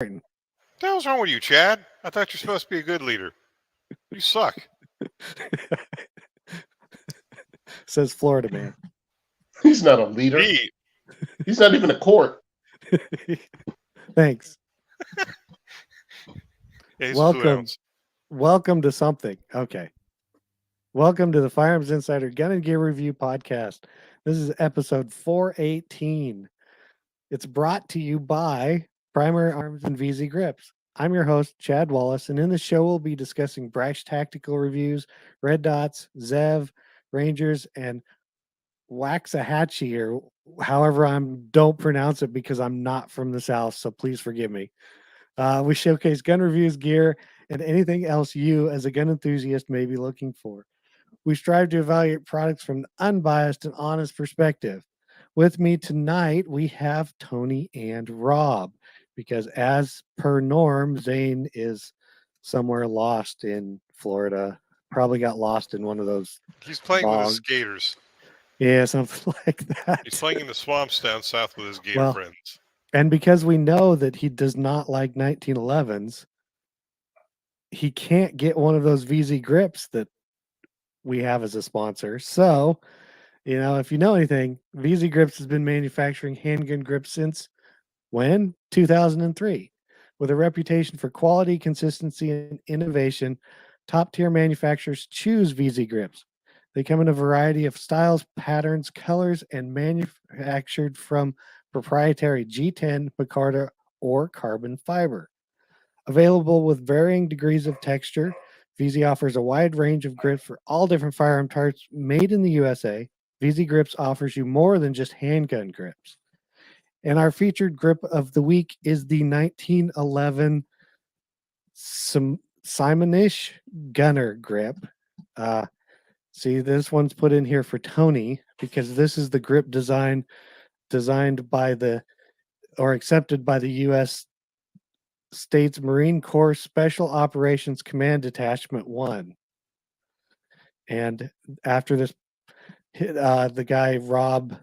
What the hell's wrong with you, Chad? I thought you're supposed to be a good leader. You suck. Says Florida man. He's not a leader. Indeed. He's not even a court. Thanks. Yeah, he's a fluid Welcome. ounce. Welcome to something. Okay. Welcome to the Firearms Insider Gun and Gear Review Podcast. This is episode 418. It's brought to you by Primary Arms and VZ Grips. I'm your host, Chad Wallace, and in the show we'll be discussing brash tactical reviews, red dots, Zev, Rangers, and Waxahachie, or however don't pronounce it because I'm not from the South, so please forgive me. We showcase gun reviews, gear, and anything else you, as a gun enthusiast, may be looking for. We strive to evaluate products from an unbiased and honest perspective. With me tonight, we have Tony and Rob, because as per norm, Zane is somewhere lost in Florida. Probably got lost in one of those. He's playing with his bogs. skaters. Yeah, something like that. He's playing in the swamps down south with his gator Well, friends. And because we know that he does not like 1911s, he can't get one of those VZ grips that we have as a sponsor. So, if you know anything, VZ Grips has been manufacturing handgun grips since when? 2003. With a reputation for quality, consistency, and innovation, top tier manufacturers choose VZ Grips. They come in a variety of styles, patterns, colors, and manufactured from proprietary G10, Micarta, or carbon fiber. Available with varying degrees of texture, VZ offers a wide range of grips for all different firearm types made in the USA. VZ Grips offers you more than just handgun grips. And our featured grip of the week is the 1911 Simonish Gunner grip. See, this one's put in here for Tony because this is the grip designed by accepted by the U.S. States Marine Corps Special Operations Command Detachment 1. And after this, the guy Rob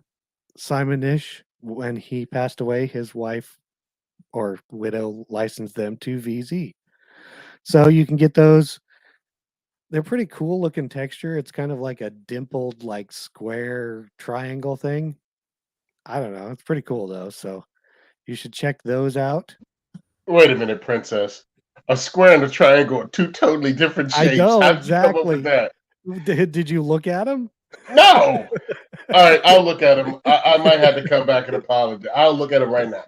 Simonish, when he passed away, his wife or widow licensed them to VZ. So you can get those. They're pretty cool looking texture. It's kind of like a dimpled, like square triangle thing. I don't know. It's pretty cool though. So you should check those out. Wait a minute, princess. A square and a triangle are two totally different shapes. I know, How did you come up with exactly. that? Did you look at them? No. All right, I'll look at them. I might have to come back and apologize. I'll look at them right now.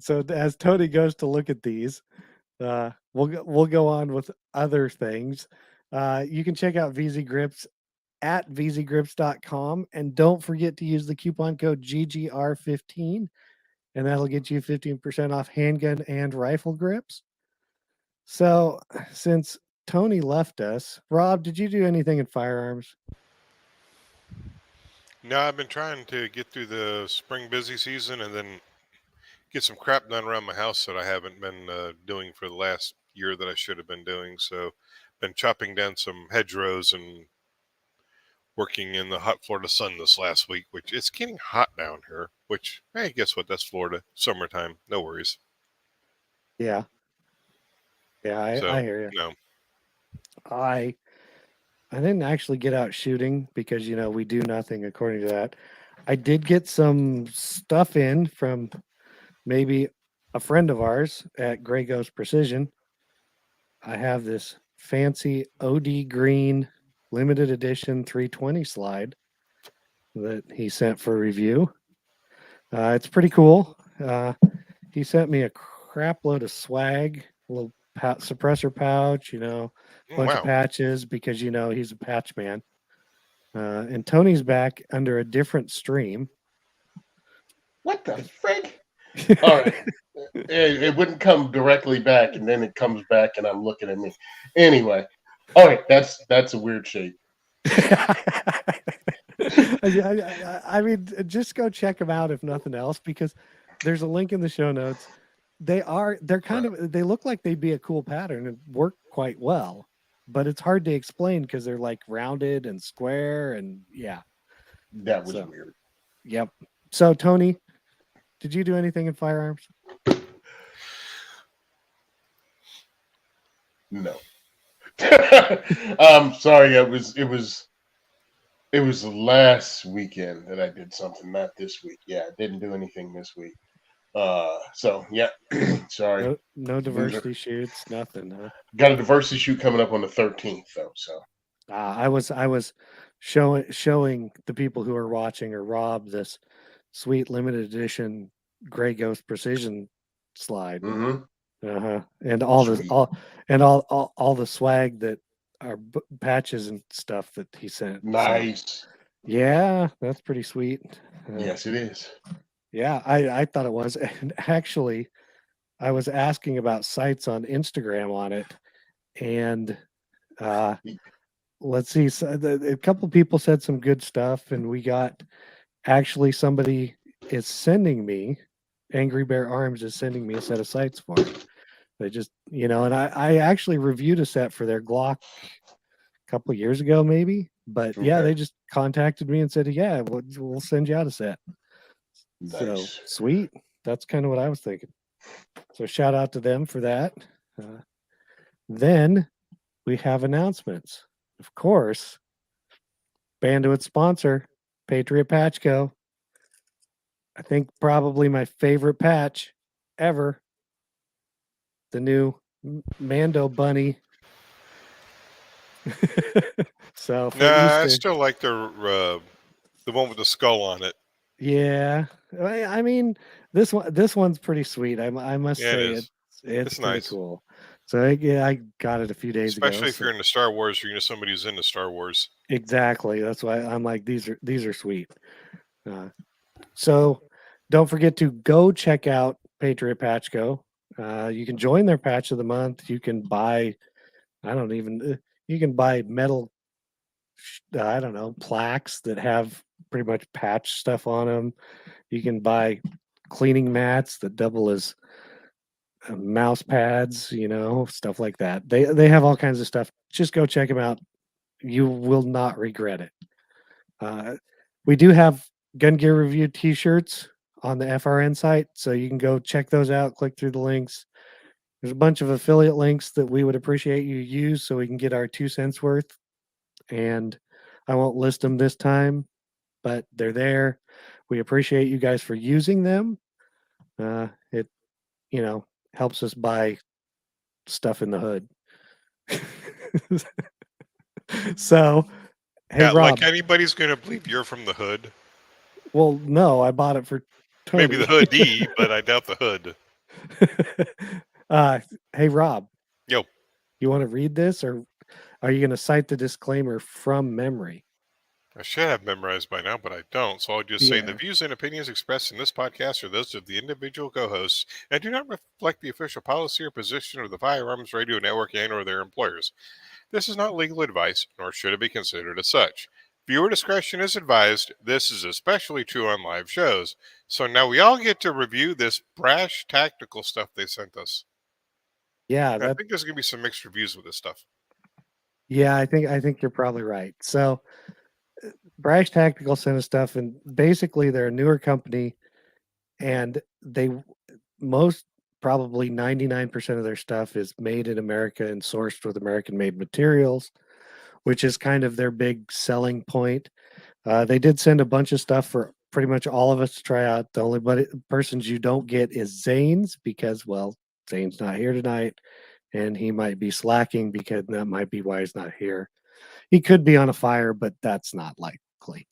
So as Tony goes to look at these, we'll go on with other things. You can check out VZ Grips at vzgrips.com, and don't forget to use the coupon code GGR15, and that'll get you 15% off handgun and rifle grips. So since Tony left us, Rob, did you do anything in firearms? No, I've been trying to get through the spring busy season and then get some crap done around my house that I haven't been doing for the last year that I should have been doing. So been chopping down some hedgerows and working in the hot Florida sun this last week, which it's getting hot down here, which, hey, guess what? That's Florida. Summertime. No worries. Yeah. Yeah, I hear you. No. I didn't actually get out shooting because, we do nothing according to that. I did get some stuff in from maybe a friend of ours at Grey Ghost Precision. I have this fancy OD green limited edition 320 slide that he sent for review. It's pretty cool. He sent me a crap load of swag, a little suppressor pouch, bunch of patches because, he's a patch man. And Tony's back under a different stream. What the frig? All right. It wouldn't come directly back, and then it comes back, and I'm looking at me. Anyway, all right, that's a weird shape. I mean, just go check them out if nothing else, because there's a link in the show notes. They look like they'd be a cool pattern and work quite well, but it's hard to explain because they're like rounded and square, and yeah. That was weird. Yep. So Tony, did you do anything in firearms? No. Sorry. It was last weekend that I did something, not this week. Yeah, I didn't do anything this week. So yeah, sorry, No loser. diversity shoots, nothing, huh? Got a diversity shoot coming up on the 13th, though. So I was showing the people who are watching or Rob this sweet limited edition Gray Ghost Precision slide. mhm. And all the Sweet. all the swag that are patches and stuff that he sent. So, Nice. yeah, that's pretty sweet. Yes, it is. Yeah, I thought it was. And actually, I was asking about sites on Instagram on it, and let's see, so a couple people said some good stuff, and we got actually somebody is sending me, Angry Bear Arms is sending me a set of sights for it. They just, and I actually reviewed a set for their Glock a couple years ago, maybe. But yeah, Okay. they just contacted me and said, yeah, we'll send you out a set. So Nice. sweet. That's kind of what I was thinking. So shout out to them for that. Then we have announcements. Of course, Bandwidth sponsor, Patriot Patch Co. I think probably my favorite patch ever. The new Mando Bunny. So for Nah, I Easter, still like the one with the skull on it. yeah. I mean, this one's pretty sweet. I must Yeah, it say is. it's pretty Nice. cool. So yeah, I got it a few days ago. Especially if So you're into Star Wars or you know somebody who's into Star Wars. exactly. That's why I'm like these are sweet. So don't forget to go check out Patriot Patch Co. You can join their patch of the month. You can buy. I don't even. You can buy metal. I don't know, plaques that have pretty much patch stuff on them. You can buy cleaning mats that double as mouse pads, stuff like that. They have all kinds of stuff. Just go check them out. You will not regret it. We do have Gun Gear Review T-shirts on the FRN site, so you can go check those out. Click through the links. There's a bunch of affiliate links that we would appreciate you use, so we can get our 2 cents worth. And I won't list them this time, but they're there. We appreciate you guys for using them. It helps us buy stuff in the hood. So, hey Yeah, Rob. like anybody's gonna believe you're from the hood. Well, no, I bought it for Maybe Tony. the hoodie, but I doubt the hood. Hey Rob. Yo. You want to read this, or are you going to cite the disclaimer from memory? I should have memorized by now, but I don't. So I'll just say the Yeah. views and opinions expressed in this podcast are those of the individual co-hosts and do not reflect the official policy or position of the Firearms Radio Network and or their employers. This is not legal advice, nor should it be considered as such. Viewer discretion is advised. This is especially true on live shows. So now we all get to review this brash tactical stuff they sent us. Yeah, I think there's going to be some mixed reviews with this stuff. Yeah, I think you're probably right. So Brash Tactical sent us stuff, and basically they're a newer company, and they most probably 99% of their stuff is made in America and sourced with American made materials, which is kind of their big selling point. They did send a bunch of stuff for pretty much all of us to try out. The only persons you don't get is Zane's because, well, Zane's not here tonight, and he might be slacking because that might be why he's not here. He could be on a fire, but that's not likely.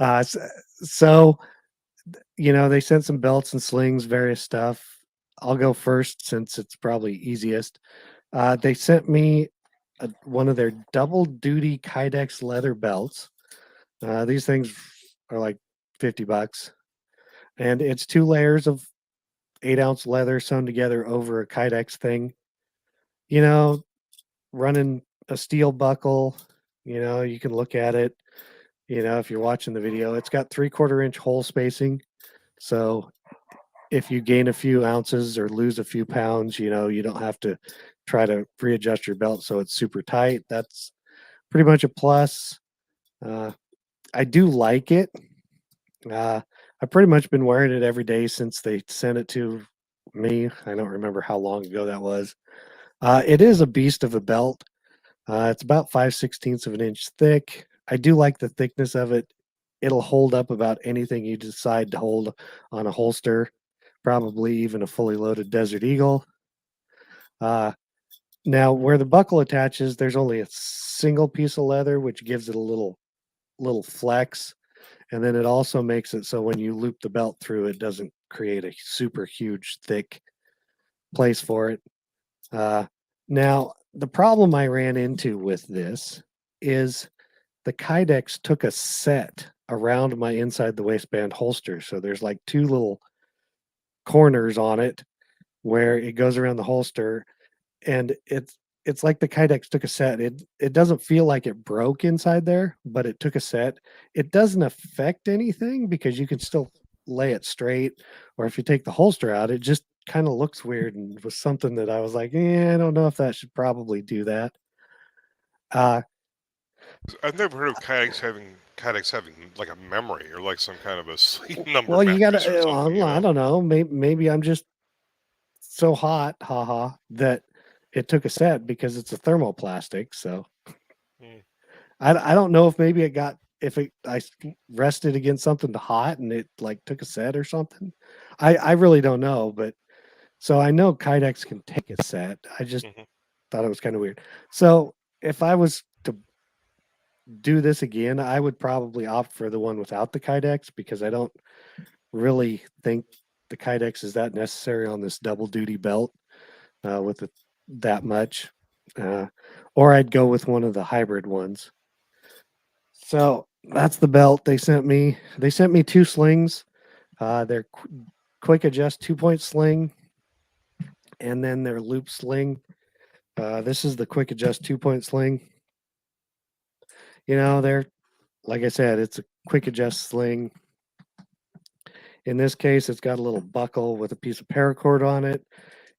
So, they sent some belts and slings, various stuff. I'll go first since it's probably easiest. They sent me one of their double duty Kydex leather belts. These things are like $50, and it's 2 layers of 8-ounce leather sewn together over a Kydex thing. Running a steel buckle. You can look at it. If you're watching the video, it's got 3/4 inch hole spacing. So if you gain a few ounces or lose a few pounds, you don't have to try to readjust your belt so it's super tight. That's pretty much a plus. I do like it. I've pretty much been wearing it every day since they sent it to me. I don't remember how long ago that was. It is a beast of a belt. It's about 5/16 of an inch thick. I do like the thickness of it. It'll hold up about anything you decide to hold on a holster, probably even a fully loaded Desert Eagle. Now, where the buckle attaches, there's only a single piece of leather, which gives it a little flex, and then it also makes it so when you loop the belt through, it doesn't create a super huge, thick place for it. Now, the problem I ran into with this is the Kydex took a set around my inside the waistband holster. So there's like two little corners on it where it goes around the holster, and it's like the Kydex took a set. It doesn't feel like it broke inside there, but it took a set. It doesn't affect anything because you can still lay it straight, or if you take the holster out, it just kind of looks weird, and was something that I was like, I don't know if that should probably do that. I've never heard of Kydex having like a memory or like some kind of a sleep number Well, you mattress gotta. or something. You I know? don't know. Maybe I'm just so hot, haha, that it took a set because it's a thermoplastic. So Hmm. I don't know if maybe it got if it I rested against something hot and it like took a set or something. I really don't know, but so I know Kydex can take a set. I just Hmm. thought it was kind of weird. So if I was to do this again, I would probably opt for the one without the Kydex because I don't really think the Kydex is that necessary on this double duty belt with that much. Uh, or I'd go with one of the hybrid ones. So that's the belt they sent me. They sent me two slings. They're quick adjust 2-point sling, and then their loop sling. This is the quick adjust 2-point sling. They're like I said, it's a quick adjust sling. In this case, it's got a little buckle with a piece of paracord on it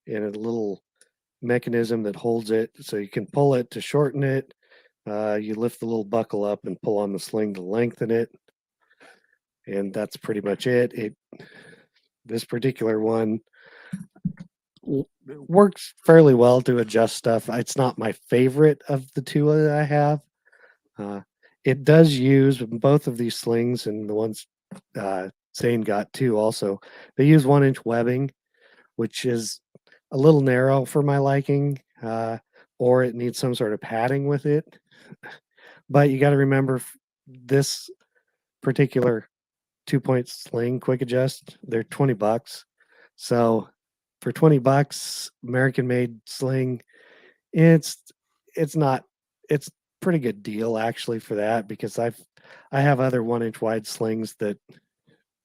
and a little mechanism that holds it so you can pull it to shorten it. You lift the little buckle up and pull on the sling to lengthen it. And that's pretty much it. This particular one works fairly well to adjust stuff. It's not my favorite of the two that I have. It does use both of these slings, and the ones Zane got too also. They use 1-inch webbing, which is a little narrow for my liking, or it needs some sort of padding with it. But you got to remember this particular 2-point sling quick adjust, they're $20. So for $20, American made sling, it's not it's pretty good deal actually for that because I have other 1-inch wide slings that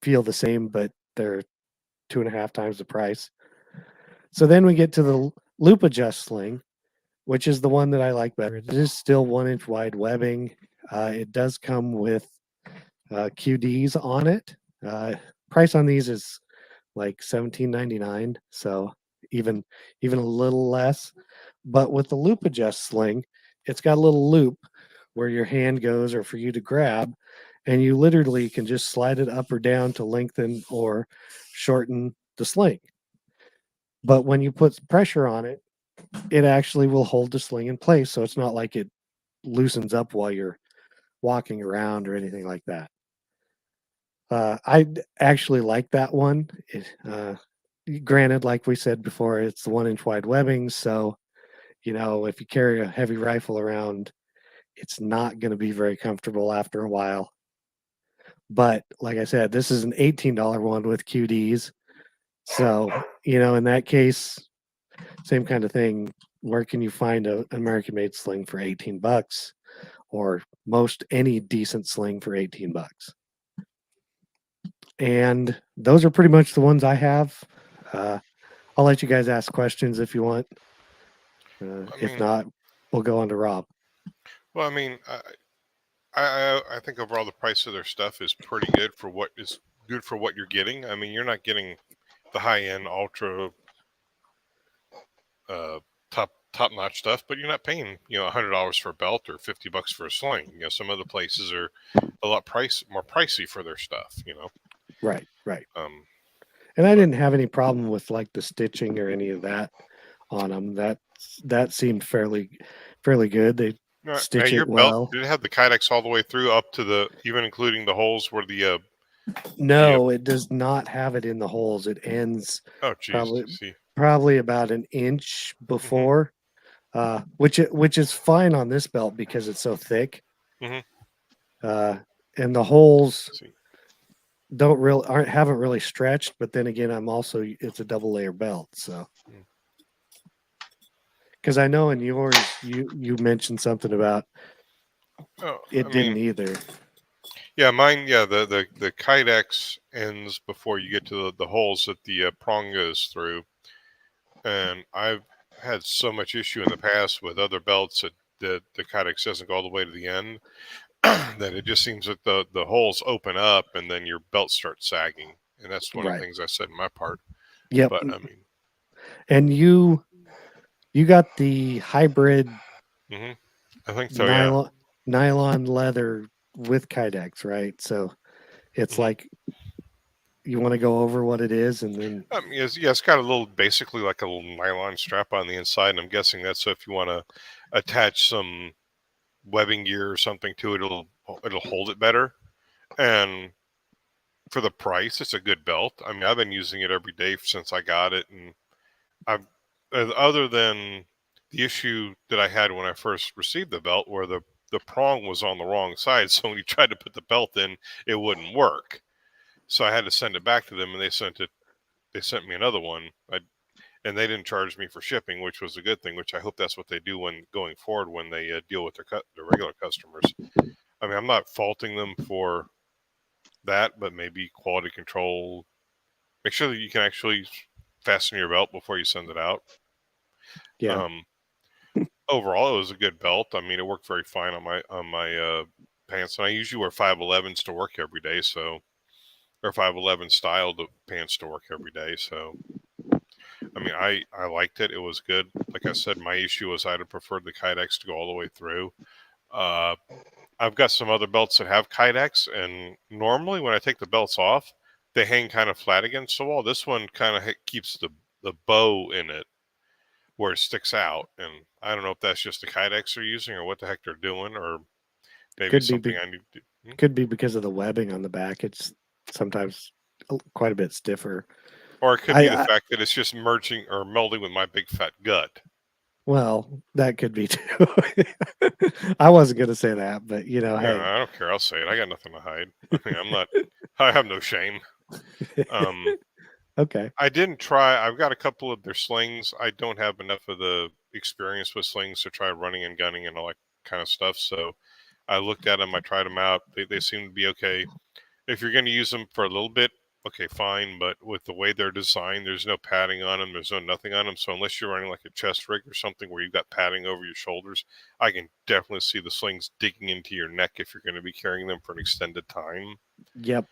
feel the same, but they're 2.5 times the price. So then we get to the loop adjust sling, which is the one that I like better. It is still 1-inch wide webbing. It does come with QDs on it. Price on these is like $17.99, so even a little less. But with the loop adjust sling, it's got a little loop where your hand goes or for you to grab, and you literally can just slide it up or down to lengthen or shorten the sling. But when you put pressure on it, it actually will hold the sling in place. So it's not like it loosens up while you're walking around or anything like that. I actually like that one. Granted, like we said before, it's the 1-inch wide webbing. So, if you carry a heavy rifle around, it's not going to be very comfortable after a while. But like I said, this is an $18 one with QDs. So, in that case, same kind of thing. Where can you find an American made sling for $18 or most any decent sling for $18? And those are pretty much the ones I have. I'll let you guys ask questions if you want. If not, we'll go on to Rob. Well, I mean, I think overall the price of their stuff is pretty good for what you're getting. I mean, you're not getting the high end ultra top notch stuff, but you're not paying $100 for a belt or $50 for a sling. Some other places are a lot more pricey for their stuff. Right. Um, And I didn't have any problem with like the stitching or any of that on them. That seemed fairly good. They stitch your it belt, well. did it have the Kydex all the way through up to the, even including the holes where the No, it does not have it in the holes. It ends oh geez, see. probably about an inch before, which is fine on this belt because it's so thick. Mhm. And the holes See. haven't really stretched. But then again, it's a double layer belt, so. Because I know in yours you mentioned something about it didn't either. Yeah, mine. Yeah, the Kydex ends before you get to the holes that the prong goes through, and I've had so much issue in the past with other belts that the Kydex doesn't go all the way to the end, that it just seems that the holes open up and then your belt starts sagging, and that's one of the things I said in my part. Yep. But I mean, and you got the hybrid. I think so. Yeah. Nylon leather with Kydex, right? So it's like, you want to go over what it is, and then it's got a little, basically like a little nylon strap on the inside, and I'm guessing that's so if you want to attach some webbing gear or something to it, it'll hold it better. And for the price, it's a good belt. I mean, I've been using it every day since I got it, and I've other than the issue that I had when I first received the belt, where the prong was on the wrong side, so when you tried to put the belt in, it wouldn't work. So I had to send it back to them, and they sent me another one. And they didn't charge me for shipping, which was a good thing. Which I hope that's what they do when going forward when they deal with their regular customers. I mean, I'm not faulting them for that, but maybe quality control. Make sure that you can actually fasten your belt before you send it out. Yeah. Overall, it was a good belt. I mean, it worked very fine on my pants, and I usually wear 511s to work every day, so or 511 styled pants to work every day. So, I mean, I liked it. It was good. Like I said, my issue was I'd have preferred the Kydex to go all the way through. I've got some other belts that have Kydex, and normally when I take the belts off, they hang kind of flat against the wall. This one kind of keeps the bow in it where it sticks out, and I don't know if that's just the Kydex they're using or what the heck they're doing, or maybe something I need to do. Could be because of the webbing on the back. It's sometimes quite a bit stiffer. Or it could be the fact that it's just merging or melding with my big fat gut. Well, that could be too. I wasn't going to say that, but hey. I don't care. I'll say it. I got nothing to hide. I mean, I have no shame. Okay. I didn't try. I've got a couple of their slings. I don't have enough of the experience with slings to try running and gunning and all that kind of stuff. So I looked at them. I tried them out. They seem to be okay. If you're going to use them for a little bit, okay, fine. But with the way they're designed, there's no padding on them. There's no nothing on them. So unless you're running like a chest rig or something where you've got padding over your shoulders, I can definitely see the slings digging into your neck if you're going to be carrying them for an extended time. Yep.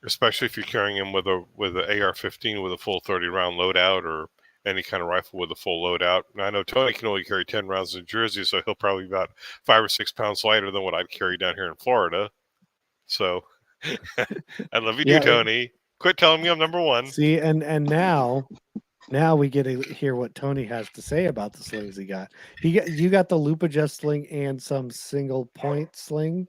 Especially if you're carrying them with an AR-15 with a full 30 round loadout, or any kind of rifle with a full loadout. And I know Tony can only carry 10 rounds in Jersey, so he'll probably be about 5 or 6 pounds lighter than what I'd carry down here in Florida. So I love you, Tony. Quit telling me I'm number one. See, and now we get to hear what Tony has to say about the slings he got. You got the loop adjust sling and some single point sling.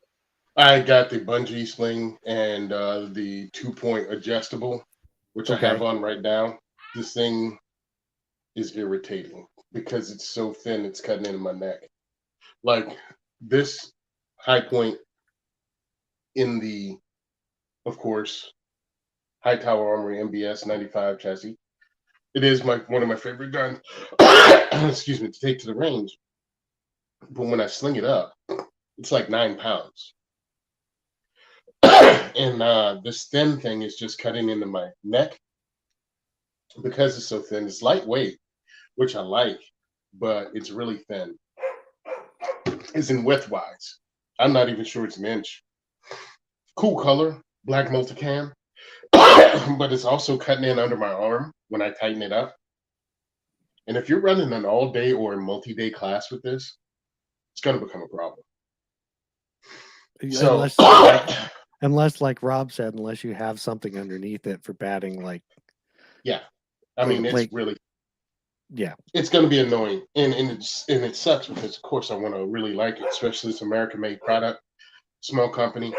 I got the bungee sling and the 2-point adjustable, which I have on right now. This thing is irritating because it's so thin, it's cutting into my neck. Like this high point in the, of course, High Tower Armory MBS 95 chassis. It is one of my favorite guns, excuse me, to take to the range. But when I sling it up, it's like 9 pounds. And this thin thing is just cutting into my neck because it's so thin. It's lightweight, which I like, but it's really thin. It's in width-wise. I'm not even sure it's an inch. Cool color, black multicam, but it's also cutting in under my arm when I tighten it up. And if you're running an all-day or a multi-day class with this, it's going to become a problem. So, unless, like Rob said, unless you have something underneath it for padding, like I mean, it's really Yeah. It's going to be annoying, and it sucks because of course I want to really like it, especially this American made product, small company.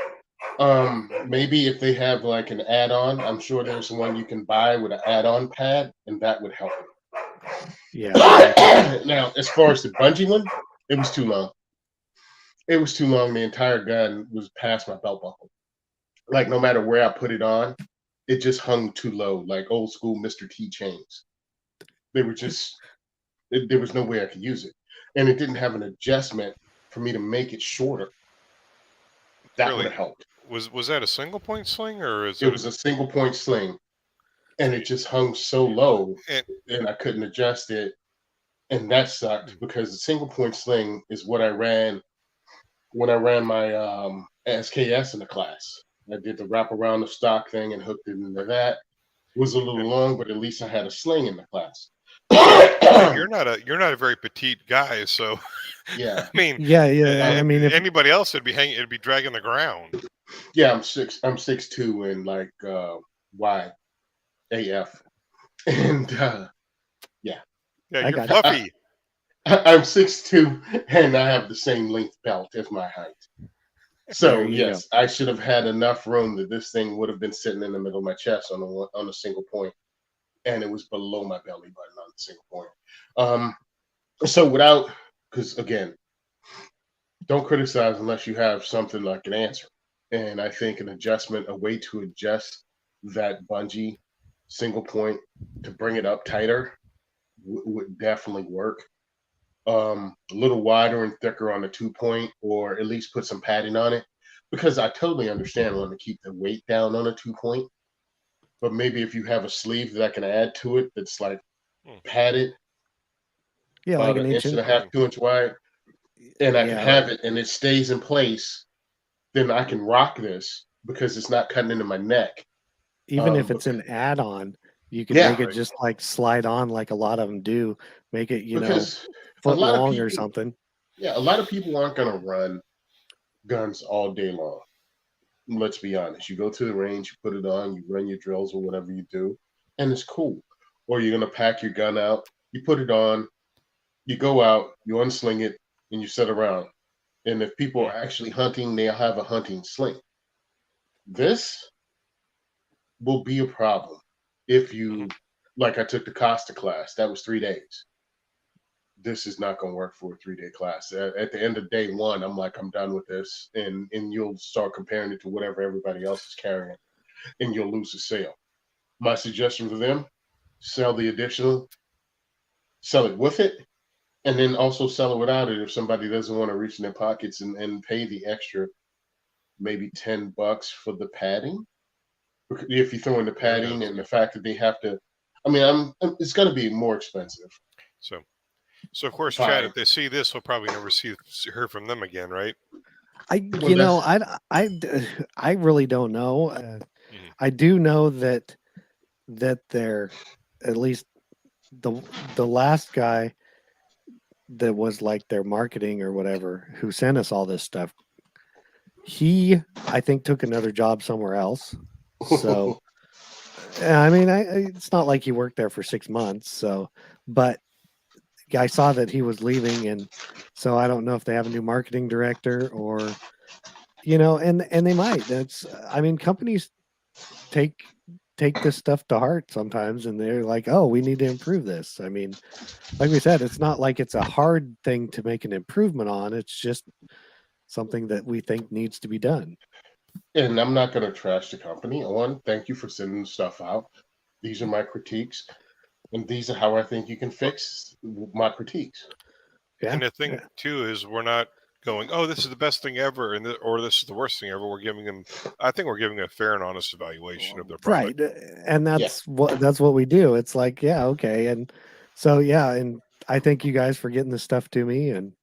Maybe if they have like an add-on, I'm sure there's one you can buy with an add-on pad, and that would help Yeah. it. Now, as far as the bungee one, it was too long. It was too long. The entire gun was past my belt buckle. Like no matter where I put it on, it just hung too low, like old school Mr. T chains. They were just there was no way I could use it, and it didn't have an adjustment for me to make it shorter. That would Really, have helped. was that a single point sling or is It it? was a single point sling, and it See, just hung so well, low, and I couldn't adjust it, and that sucked because the single point sling is what I ran when I ran my SKS in the class. I did the wrap around the stock thing and hooked it into that. It was a little and long, but at least I had a sling in the class. you're not a very petite guy, so I Yeah, mean, Yeah. Yeah. uh, I mean, if anybody else would be hanging, it'd be dragging the ground. yeah. I'm 6'2" and like wide AF, and yeah, Yeah, I you're got you. fluffy. I'm 6'2" and I have the same length belt as my height. There So you go. yes, I should have had enough room that this thing would have been sitting in the middle of my chest on a single point, and it was below my belly button on the single point. Um, so without, because again, don't criticize unless you have something like an answer. And I think an adjustment, a way to adjust that bungee single point to bring it up tighter would definitely work. A little wider and thicker on the 2 point, or at least put some padding on it, because I totally understand wanting to keep the weight down on a 2 point. But maybe if you have a sleeve that I can add to it that's like Hmm. padded, Yeah, like about an an inch and a ancient. half, 2 inch wide, and I can Yeah. have it and it stays in place, then I can rock this because it's not cutting into my neck. Even if it's Because, an add-on, you could make yeah, it just like slide on like a lot of them do. Make it, because a foot lot of long or people, something. yeah, a lot of people aren't going to run guns all day long. Let's be honest. You go to the range, you put it on, you run your drills or whatever you do, and it's cool. Or you're going to pack your gun out, you put it on, you go out, you unsling it, and you sit around. And if people Hmm. are actually hunting, they'll have a hunting sling. This will be a problem if Hmm. you, like I took the Costa class, that was 3 days. This is not going to work for a 3 day class. At the end of day one, I'm like, I'm done with this. And you'll start comparing it to whatever everybody else is carrying, and you'll lose the sale. My suggestion for them, sell the additional, sell it with it, and then also sell it without it if somebody doesn't want to reach in their pockets and pay the extra maybe $10 for the padding. If you throw in the There it padding is. and the fact that they have to, I mean, it's going to be more expensive. So, so of course, Chad, Fine. if they see this, we'll probably never hear from them again, right? Well, that's I really don't know. Hmm. I do know that they're at least the the last guy that was like their marketing or whatever who sent us all this stuff. He, I think, took another job somewhere else. So, I mean, it's not like he worked there for 6 months. So, but I saw that he was leaving, and so I don't know if they have a new marketing director or and they might. That's I mean, companies take take this stuff to heart sometimes, and they're like, oh, we need to improve this. I mean, like we said, it's not like it's a hard thing to make an improvement on. It's just something that we think needs to be done. and I'm not going to trash the company. One, thank you for sending the stuff out. These are my critiques, and these are how I think you can fix my critiques. Yeah, And the thing yeah. too is we're not going, oh, this is the best thing ever, or this is the worst thing ever. We're giving them, I think we're giving a fair and honest evaluation of their Right. product. And Yeah, that's what we do. It's like, yeah, okay. And so yeah, and I thank you guys for getting this stuff to me. And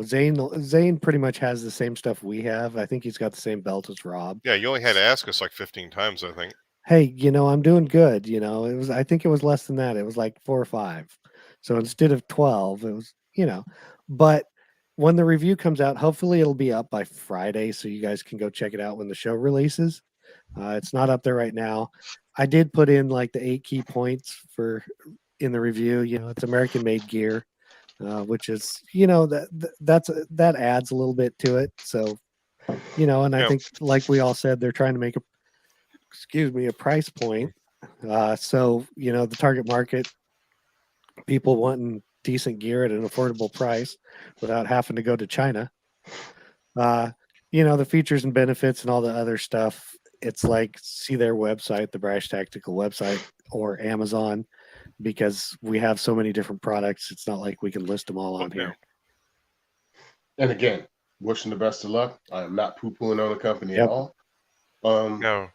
Zane pretty much has the same stuff we have. I think he's got the same belt as Rob. Yeah, you only had to ask us like 15 times, I think. Hey, I'm doing good. I think it was less than that. It was like 4 or 5. So instead of 12, it was, but when the review comes out, hopefully it'll be up by Friday. So you guys can go check it out when the show releases. It's not up there right now. I did put in like the 8 key points for in the review. It's American-made gear, which is that adds a little bit to it. So and I think like we all said, they're trying to make a price point. So the target market, people wanting decent gear at an affordable price without having to go to China. The features and benefits and all the other stuff. It's like see their website, the Brash Tactical website, or Amazon, because we have so many different products. It's not like we can list them all on here. And again, wishing the best of luck. I am not poo-pooing on the company at all. No.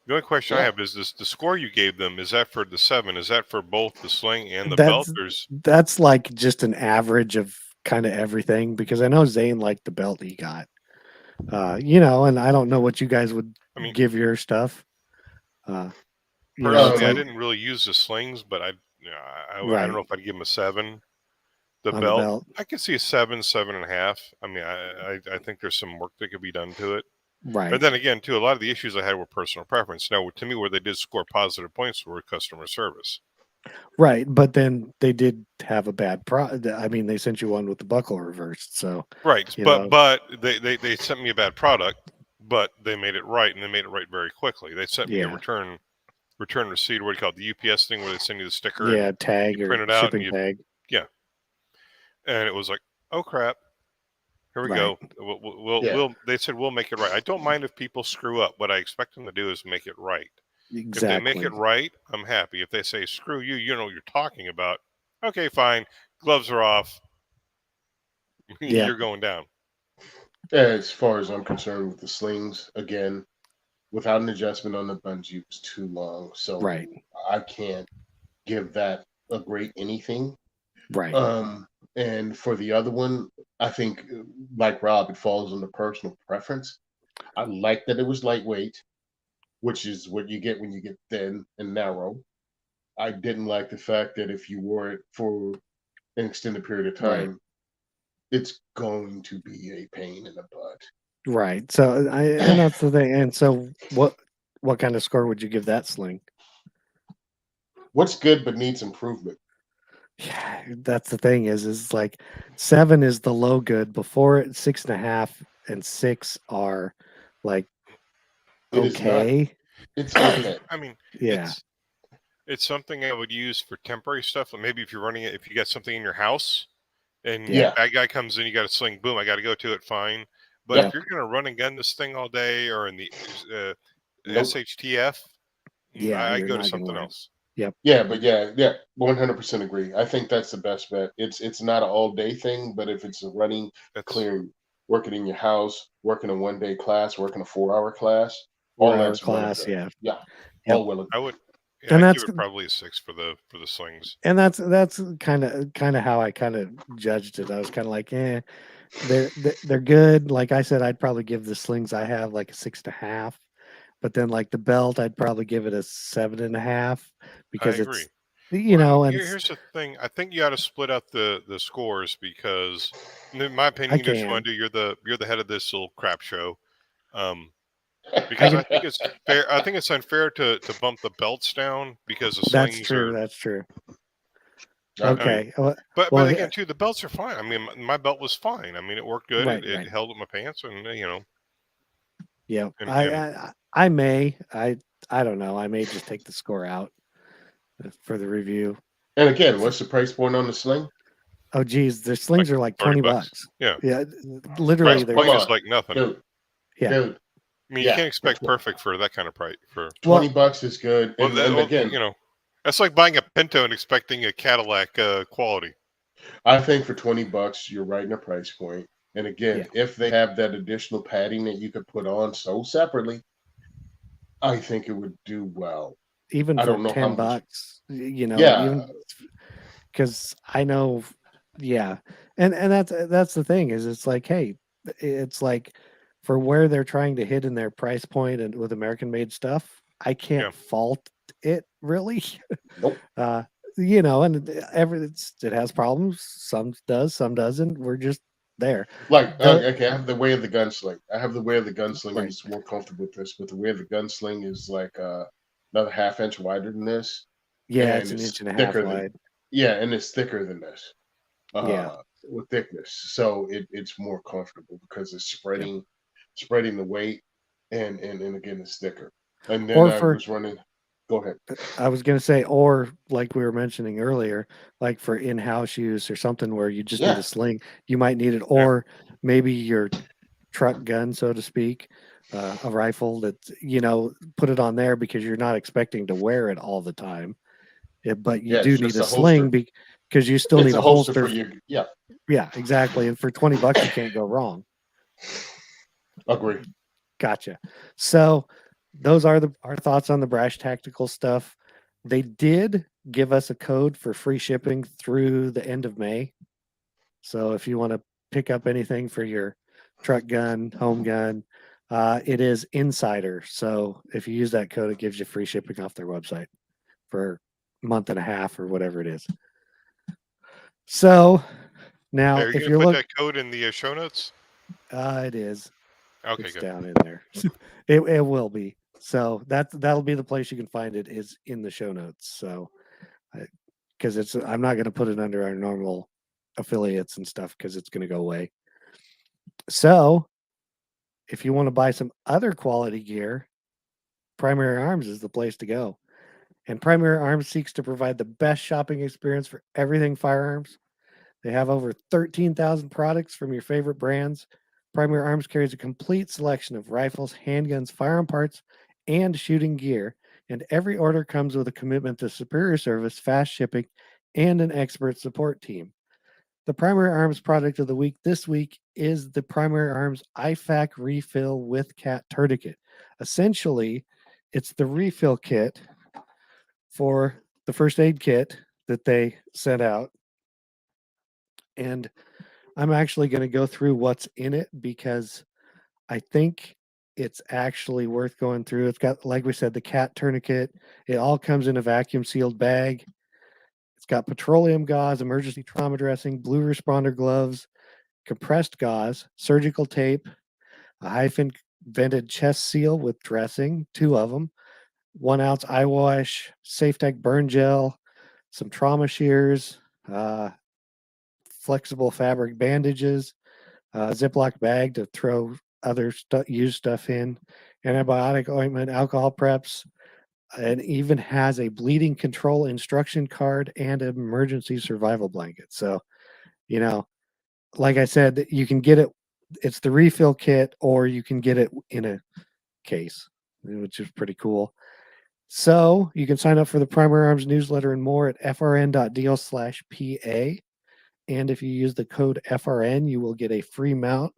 The only question I have is this: the score you gave them, is that for the 7? Is that for both the sling and the belt? That's like just an average of kind of everything, because I know Zane liked the belt he got. And I don't know what you guys would give your stuff. Personally, I didn't really use the slings, but I don't know if I'd give them a 7. The belt, I could see a 7, 7.5. I mean, I think there's some work that could be done to it. Right. But then again, too, a lot of the issues I had were personal preference. Now, to me, where they did score positive points were customer service. Right, but then they did have a bad they sent you one with the buckle reversed. So right, but they sent me a bad product, but they made it right, and they made it right very quickly. They sent me a return receipt, what do you call it, the UPS thing, where they send you the sticker, tag, you print it or out, shipping and tag. And it was like, oh crap, here we go. We'll they said we'll make it right. I don't mind if people screw up. What I expect them to do is make it right. Exactly. If they make it right, I'm happy. If they say screw you, you know what you're talking about. Okay, fine. Gloves are off. You're going down. As far as I'm concerned with the slings, again, without an adjustment on the bungee, it was too long. So I can't give that a great anything. Right. And for the other one, I think, like Rob, it falls under personal preference. I like that it was lightweight, which is what you get when you get thin and narrow. I didn't like the fact that if you wore it for an extended period of time, it's going to be a pain in the butt. Right. So and that's the thing. And so what kind of score would you give that sling? What's good but needs improvement? Yeah, that's the thing is like 7 is the low good. Before it, 6.5 and 6 are like okay. It's okay. I mean, yeah. It's something I would use for temporary stuff. Maybe if you're running it, if you got something in your house and that guy comes in, you got a sling, boom, I got to go to it, fine. But if you're going to run and gun this thing all day, or in the SHTF, I go to something else. Yep. Yeah, but 100% agree. I think that's the best bet. It's not an all day thing, but if it's a running, clearing, working in your house, working a 1-day class, working a 4-hour class, all that's class, all well. I would. Yeah, and that's give it probably a 6 for the slings. And that's kind of how I kind of judged it. I was kind of like, they're good. Like I said, I'd probably give the slings I have like a 6.5. But then, like the belt, I'd probably give it a 7.5 because it's, and here's the thing. I think you got to split up the scores, because, in my opinion, you just want to do. You're the head of this little crap show, because I think it's fair. I think it's unfair to bump the belts down, because the slings That's true. Okay, I mean, but again, too, the belts are fine. I mean, my belt was fine. I mean, it worked good. It held up my pants, and Yeah, I don't know. I may just take the score out for the review. And again, what's the price point on the sling? Oh, geez, the slings are like $20. Yeah, literally, they're like nothing. Dude. I mean, you can't expect perfect for that kind of price. For $20 is good. And again, that's like buying a Pinto and expecting a Cadillac quality. I think for $20, you're right in a price point. And again, if they have that additional padding that you could put on sold separately, I think it would do well. Even for $10, even because I know, and that's the thing is, it's like, hey, it's like for where they're trying to hit in their price point and with American-made stuff, I can't fault it really. Nope. And it has problems. Some does, some doesn't. We're just there. Like, okay, I have the way of the gunsling. And it's more comfortable with this, but the way of the gunsling is like another 1/2 inch wider than this. Yeah, it's and an it's inch and a half thicker than wide. and it's thicker than this Yeah. with thickness. So it's more comfortable because it's Yep. spreading the weight, and again it's thicker. And then Or I for was running. Go ahead. I was gonna say, or like we were mentioning earlier, like for in-house use or something where you just need a Yeah, sling, you might need it, Yeah. or maybe your truck gun, so to speak, a rifle that put it on there because you're not expecting to wear it all the time. But you yeah. do It's need just a a sling holster. because you still It's need a a holster holster. for your. Yeah, Yeah, exactly. And for $20, you can't go wrong. agree. Gotcha. So those are our thoughts on the Brash Tactical stuff. They did give us a code for free shipping through the end of May. So if you want to pick up anything for your truck gun, home gun, it is Insider. So if you use that code, it gives you free shipping off their website for a month and a half or whatever it is. So Hey, now, are you if gonna you're put look, that code in the show notes? it is. Okay, It's good. down in there. It will be. So that'll be the place you can find it is in the show notes. So because I'm not going to put it under our normal affiliates and stuff because it's going to go away. So if you want to buy some other quality gear, Primary Arms is the place to go. And Primary Arms seeks to provide the best shopping experience for everything firearms. They have over 13,000 products from your favorite brands. Primary Arms carries a complete selection of rifles, handguns, firearm parts, and shooting gear. And every order comes with a commitment to superior service, fast shipping, and an expert support team. The Primary Arms product of the week this week is the Primary Arms Ifak refill with cat tourniquet. Essentially, it's the refill kit for the first aid kit that they sent out. And I'm actually going to go through what's in it because I think it's actually worth going through. It's got, like we said, the cat tourniquet. It all comes in a vacuum sealed bag. It's got petroleum gauze, emergency trauma dressing, blue responder gloves, compressed gauze, surgical tape, a hyphen vented chest seal with dressing, two of them, 1 ounce eye wash, Safe Tech burn gel, some trauma shears, uh, flexible fabric bandages, Ziploc bag to throw other used stuff in, antibiotic ointment, alcohol preps, and even has a bleeding control instruction card and an emergency survival blanket. So, you know, like I said, you can get it. It's the refill kit, or you can get it in a case, which is pretty cool. So you can sign up for the Primary Arms newsletter and more at frn.deal/PA. And if you use the code FRN, you will get a free mount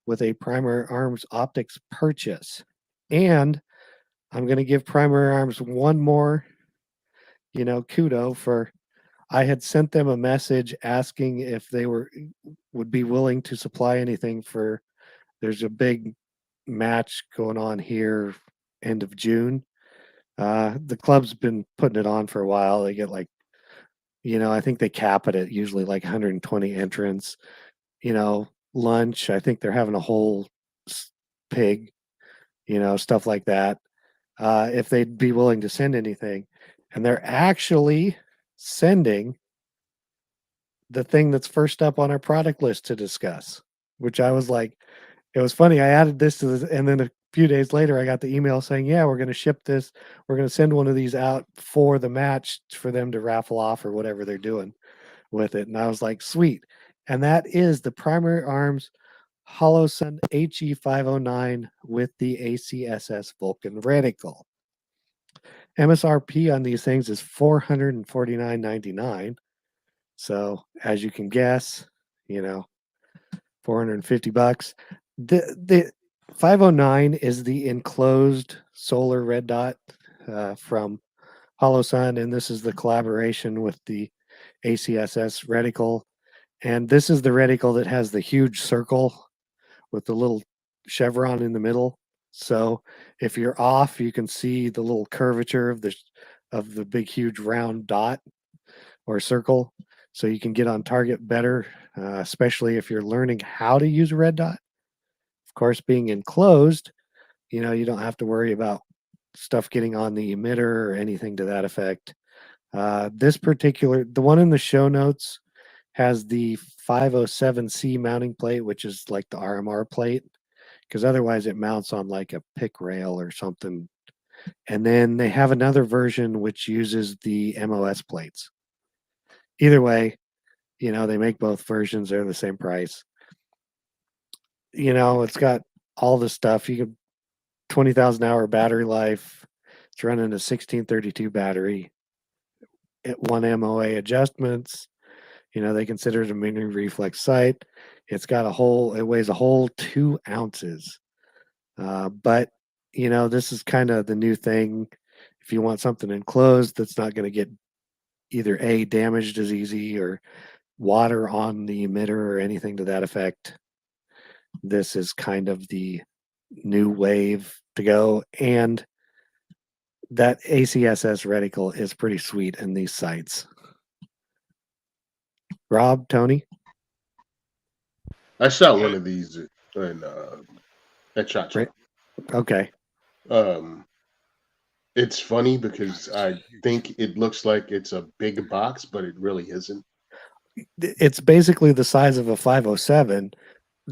with a Primary Arms optics purchase. And I'm going to give Primary Arms one more, kudo for I had sent them a message asking if they would be willing to supply anything for there's a big match going on here end of June. The club's been putting it on for a while. They get like, I think they cap it at usually like 120 entrants, lunch. I think they're having a whole pig, stuff like that. If they'd be willing to send anything. And they're actually sending the thing that's first up on our product list to discuss, which I was like, it was funny. I added this to this, and then a few days later, I got the email saying, yeah, we're going to ship this. We're going to send one of these out for the match for them to raffle off or whatever they're doing with it. And I was like, sweet. And that is the Primary Arms Hollow Sun HE 509 with the ACSS Vulcan reticle. MSRP on these things is $449.99. So as you can guess, 450 bucks. The 509 is the enclosed solar red dot from Hollow Sun, and this is the collaboration with the ACSS reticle. And this is the reticle that has the huge circle with the little chevron in the middle. So if you're off, you can see the little curvature of the big huge round dot or circle, so you can get on target better, especially if you're learning how to use a red dot. Of course, being enclosed, you don't have to worry about stuff getting on the emitter or anything to that effect. The one in the show notes has the 507C mounting plate, which is like the RMR plate, because otherwise it mounts on like a pick rail or something. And then they have another version which uses the MOS plates. Either way, they make both versions. They're the same price. It's got all the stuff. You can 20,000 hour battery life. It's running a 1632 battery. At 1 MOA adjustments. They consider it a mini reflex sight. It weighs a whole 2 ounces. But this is kind of the new thing. If you want something enclosed that's not going to get either damaged as easy or water on the emitter or anything to that effect, this is kind of the new wave to go. And that ACSS reticle is pretty sweet in these sights. Rob, Tony? I shot one of these at Shot Show. Okay. It's funny because I think it looks like it's a big box, but it really isn't. It's basically the size of a 507,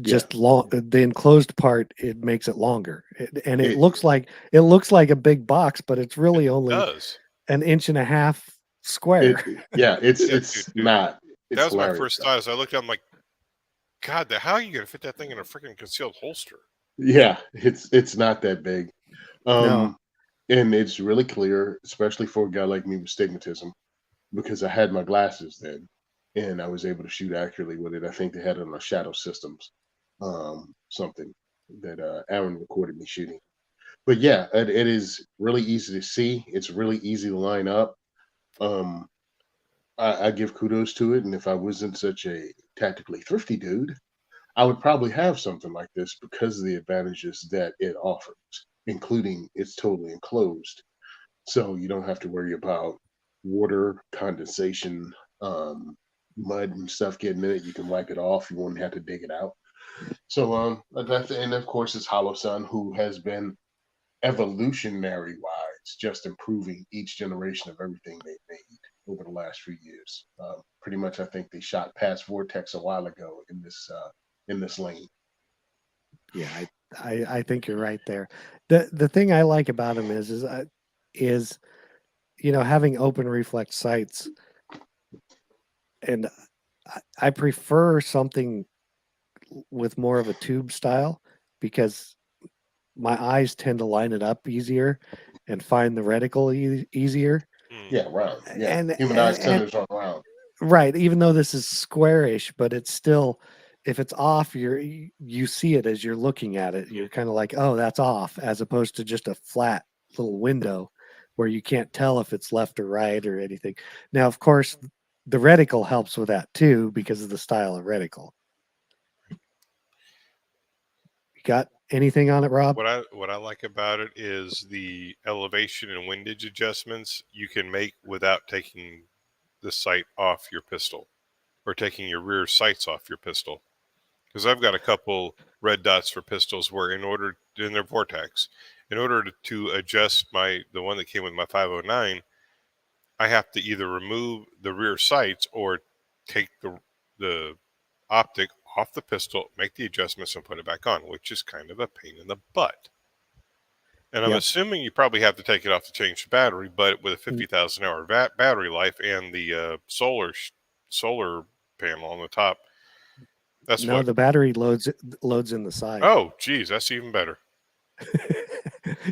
just long. The enclosed part, it makes it longer, and it looks like a big box, but it's really only an inch and a half square. It's not. It's that was hilarious. My first thought as I looked at it, I'm like, God, how are you going to fit that thing in a freaking concealed holster? Yeah, it's not that big. No. And it's really clear, especially for a guy like me with stigmatism, because I had my glasses then, and I was able to shoot accurately with it. I think they had it on our Shadow Systems, something that Aaron recorded me shooting. But yeah, it is really easy to see. It's really easy to line up. I give kudos to it, and if I wasn't such a tactically thrifty dude, I would probably have something like this because of the advantages that it offers, including it's totally enclosed. So you don't have to worry about water, condensation, mud and stuff getting in it. You can wipe it off. You won't have to dig it out. So and of course it's Holosun, who has been evolutionary wise just improving each generation of everything they've made over the last few years. Pretty much, I think they shot past Vortex a while ago in this lane. Yeah, I think you're right there. The thing I like about him is having open reflex sights, and I prefer something with more of a tube style because my eyes tend to line it up easier and find the reticle easier. Yeah, round. Yeah, human eyes tend to round. Right, even though this is squarish, but it's still, if it's off, you see it as you're looking at it. You're kind of like, oh, that's off, as opposed to just a flat little window where you can't tell if it's left or right or anything. Now, of course, the reticle helps with that too because of the style of reticle. You got anything on it, Rob? What I like about it is the elevation and windage adjustments you can make without taking the sight off your pistol or taking your rear sights off your pistol. Because I've got a couple red dots for pistols where in their Vortex, in order to adjust the one that came with my 509, I have to either remove the rear sights or take the optic off the pistol, make the adjustments, and put it back on, which is kind of a pain in the butt. And I'm assuming you probably have to take it off to change the battery, but with a 50,000 hour battery life and the solar panel on the top, the battery loads in the side. Oh, geez, that's even better.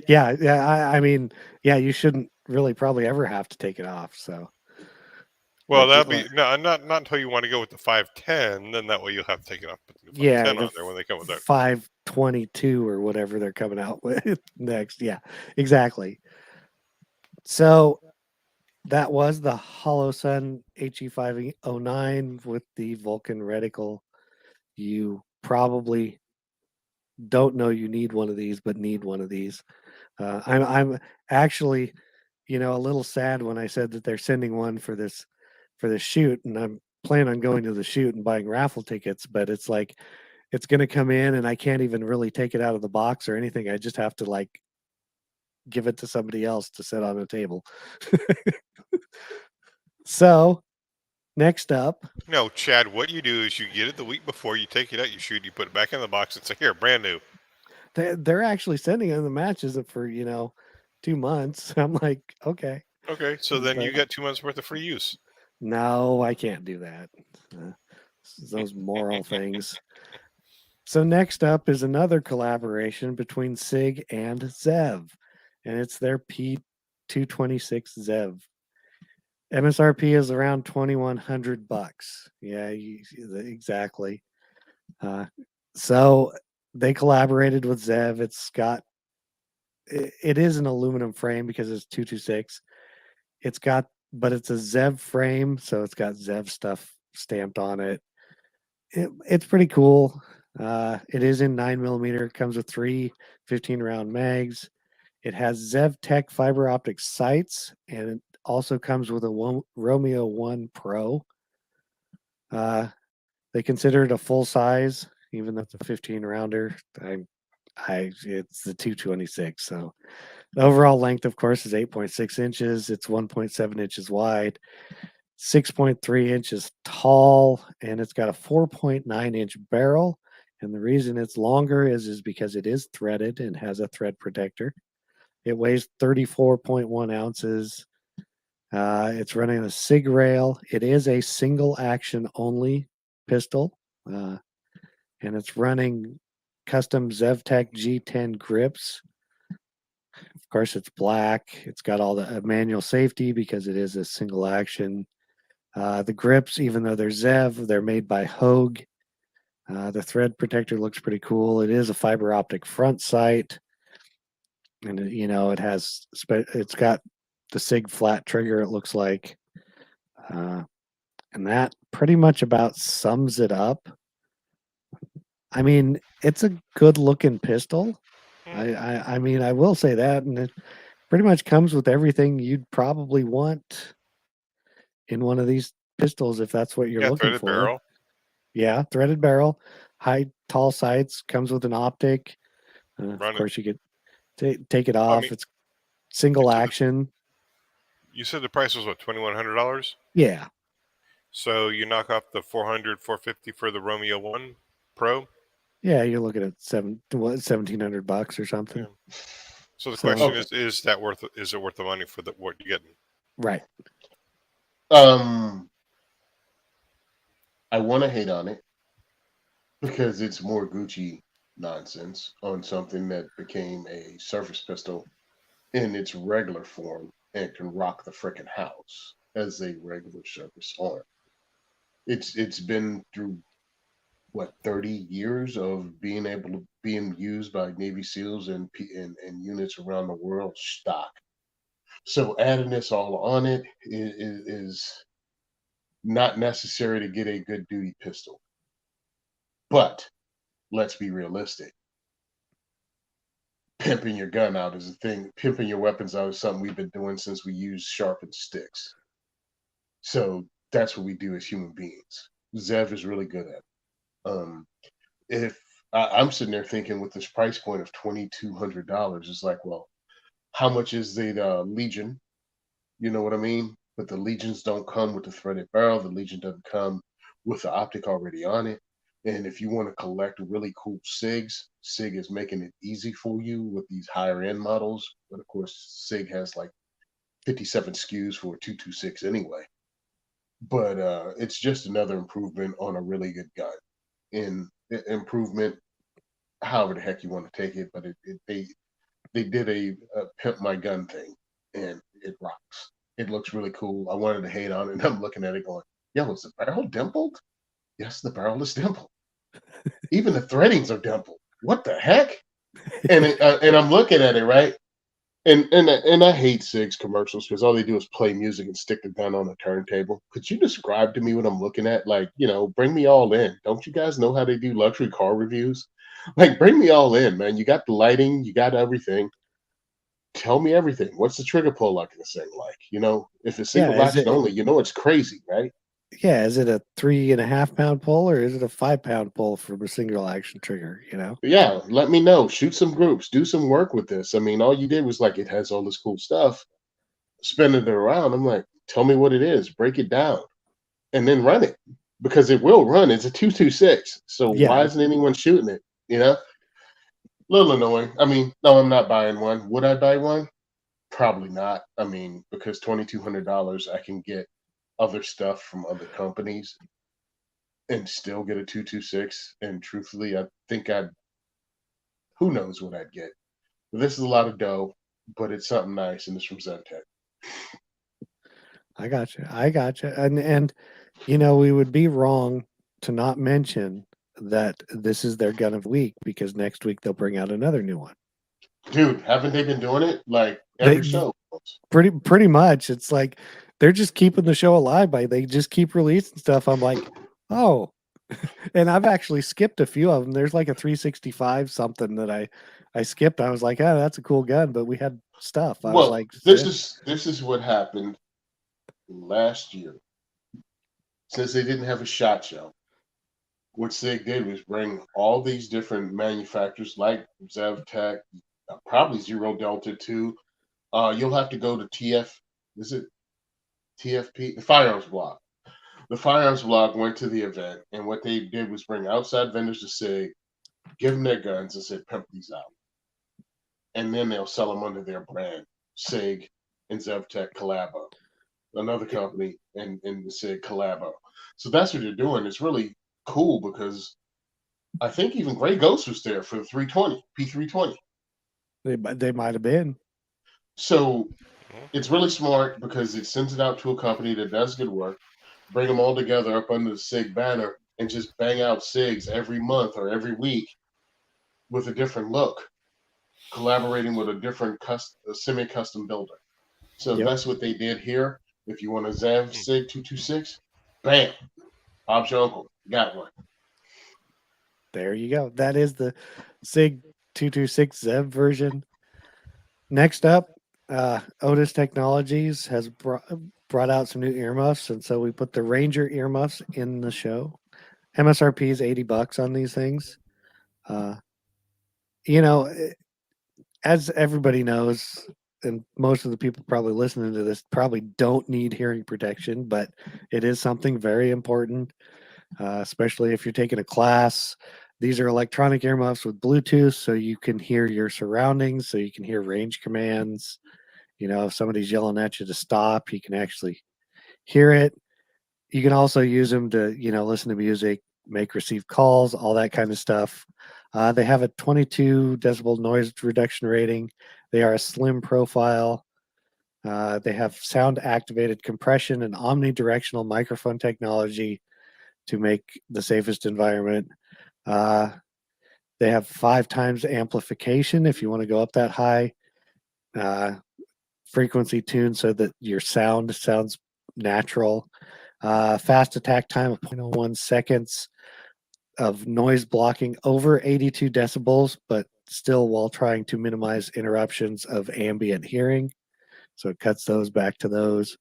yeah. I mean, you shouldn't really probably ever have to take it off. So, well, that'd be not until you want to go with the 510. Then that way you'll have to take it off. Put the 510 on there when they come with that 522 or whatever they're coming out with next. Yeah, exactly. So that was the Holosun HE509 with the Vulcan reticle. You probably don't know you need one of these, but need one of these. I'm actually, a little sad when I said that they're sending one for this shoot, and I'm planning on going to the shoot and buying raffle tickets. But it's like it's going to come in, and I can't even really take it out of the box or anything. I just have to give it to somebody else to sit on a table. So next up, No, Chad, what you do is you get it the week before, you take it out, you shoot, you put it back in the box and say, here, brand new. they're actually sending in the matches for 2 months. I'm like, okay, Okay, so then you but got 2 months worth of free use. no, I can't do that. Uh, those moral things. So next up is another collaboration between SIG and Zev, and it's their P226 Zev. MSRP is around $2,100. Yeah, exactly. Uh, so they collaborated with Zev. It is an aluminum frame because it's 226. But it's a Zev frame, so it's got Zev stuff stamped on it. It's pretty cool. It is in 9mm. Comes with three 15-round mags. It has Zev Tech fiber optic sights, and it also comes with a Romeo 1 Pro. They consider it a full size, even though it's a 15 rounder. It's the 226. So the overall length, of course, is 8.6 inches. It's 1.7 inches wide, 6.3 inches tall, and it's got a 4.9-inch barrel. And the reason it's longer is because it is threaded and has a thread protector. It weighs 34.1 ounces. It's running a SIG rail. It is a single action only pistol, and it's running custom ZevTech G10 grips. Of course, it's black. It's got all the manual safety because it is a single action. The grips, even though they're Zev, they're made by Hogue. The thread protector looks pretty cool. It is a fiber optic front sight, and it's got the SIG flat trigger. It looks like, and that pretty much about sums it up. I mean, it's a good looking pistol. I mean, I will say that, and it pretty much comes with everything you'd probably want in one of these pistols if that's what you're looking threaded for. barrel. Yeah, threaded barrel, high tall sights, comes with an optic. Of Run it. course, you could take it I off. mean, It's single you said action. You said the price was what, $2,100? Yeah, So you knock off the 400, 450 for the Romeo 1 Pro? yeah, you're looking at $1,700 or something. Yeah. So the So- question Okay. is it worth the money for what you're getting? Right. I want to hate on it because it's more Gucci nonsense on something that became a surface pistol in its regular form and can rock the frickin' house as a regular surface arm. It's been through what 30 years of being used by Navy SEALs and units around the world stock. So adding this all on it is not necessary to get a good duty pistol. But let's be realistic. Pimping your gun out is a thing. Pimping your weapons out is something we've been doing since we used sharpened sticks. So that's what we do as human beings. Zev is really good at it. If I'm sitting there thinking with this price point of $2,200, it's like, well, how much is the Legion? You know what I mean? But the Legions don't come with the threaded barrel. The Legion doesn't come with the optic already on it. And if you want to collect really cool SIGs, SIG is making it easy for you with these higher end models. But of course, SIG has like 57 SKUs for a 226 anyway. But it's just another improvement on a really good gun. Improvement, however the heck you want to take it, but they did a pimp my gun thing, and it rocks. It looks really cool. I wanted to hate on it, and I'm looking at it going, yo, is the barrel dimpled? Yes, the barrel is dimpled. Even the threadings are dimpled. What the heck? And I'm looking at it, right? And I hate SIG's commercials because all they do is play music and stick the gun on the turntable. Could you describe to me what I'm looking at? Like, bring me all in. Don't you guys know how they do luxury car reviews? Like, bring me all in, man. You got the lighting, you got everything. Tell me everything. What's the trigger pull like in this thing like? If it's single action only, it's crazy, right? Yeah, is it a 3.5 pound pull or is it a 5 pound pull from a single action trigger? Yeah, let me know. Shoot some groups, do some work with this. I mean, all you did was like it has all this cool stuff. Spinning it around, I'm like, tell me what it is, break it down, and then run it, because it will run. It's a 226. So Yeah. why isn't anyone shooting it? Little annoying. I mean, no, I'm not buying one. Would I buy one? Probably not. I mean, because $2,200, I can get other stuff from other companies and still get a 226. And truthfully, I think who knows what I'd get. But this is a lot of dough, but it's something nice, and it's from ZevTech. I got you. And we would be wrong to not mention that this is their gun of the week, because next week they'll bring out another new one. Dude, haven't they been doing it like every show? Pretty much. It's like they're just keeping the show alive they just keep releasing stuff. I'm like, oh. And I've actually skipped a few of them. There's like a 365 something that I skipped. I was like, oh, that's a cool gun, but we had stuff. I was like, this is what happened last year. Since they didn't have a SHOT Show, what SIG did was bring all these different manufacturers like ZevTech, probably Zero Delta too. You'll have to go to TFP, the Firearms blog. The Firearms blog went to the event, and what they did was bring outside vendors to SIG, give them their guns, and say, pimp these out. And then they'll sell them under their brand, SIG and ZevTech Collabo, another company, and the SIG Collabo. So that's what they're doing. It's really cool, because I think even Grey Ghost was there for the 320, P320. They might have been. So it's really smart, because it sends it out to a company that does good work, bring them all together up under the SIG banner, and just bang out SIGs every month or every week with a different look, collaborating with a different semi-custom builder. So that's what they did here. If you want a Zev SIG 226, bam, Bob's your uncle. Got one. There you go. That is the SIG 226 Zev version. Next up, Otis Technologies has brought out some new earmuffs, and so we put the Ranger earmuffs in the show. MSRP is $80 on these things. As everybody knows, and most of the people probably listening to this probably don't need hearing protection, but it is something very important, especially if you're taking a class. These are electronic earmuffs with Bluetooth, so you can hear your surroundings, so you can hear range commands. If somebody's yelling at you to stop, you can actually hear it. You can also use them to, listen to music, make receive calls, all that kind of stuff. They have a 22 decibel noise reduction rating. They are a slim profile. They have sound activated compression and omnidirectional microphone technology to make the safest environment. They have 5 times amplification if you want to go up that high. Frequency tuned so that your sound sounds natural. Fast attack time of 0.01 seconds of noise blocking over 82 decibels, but still while trying to minimize interruptions of ambient hearing. So it cuts those back to those.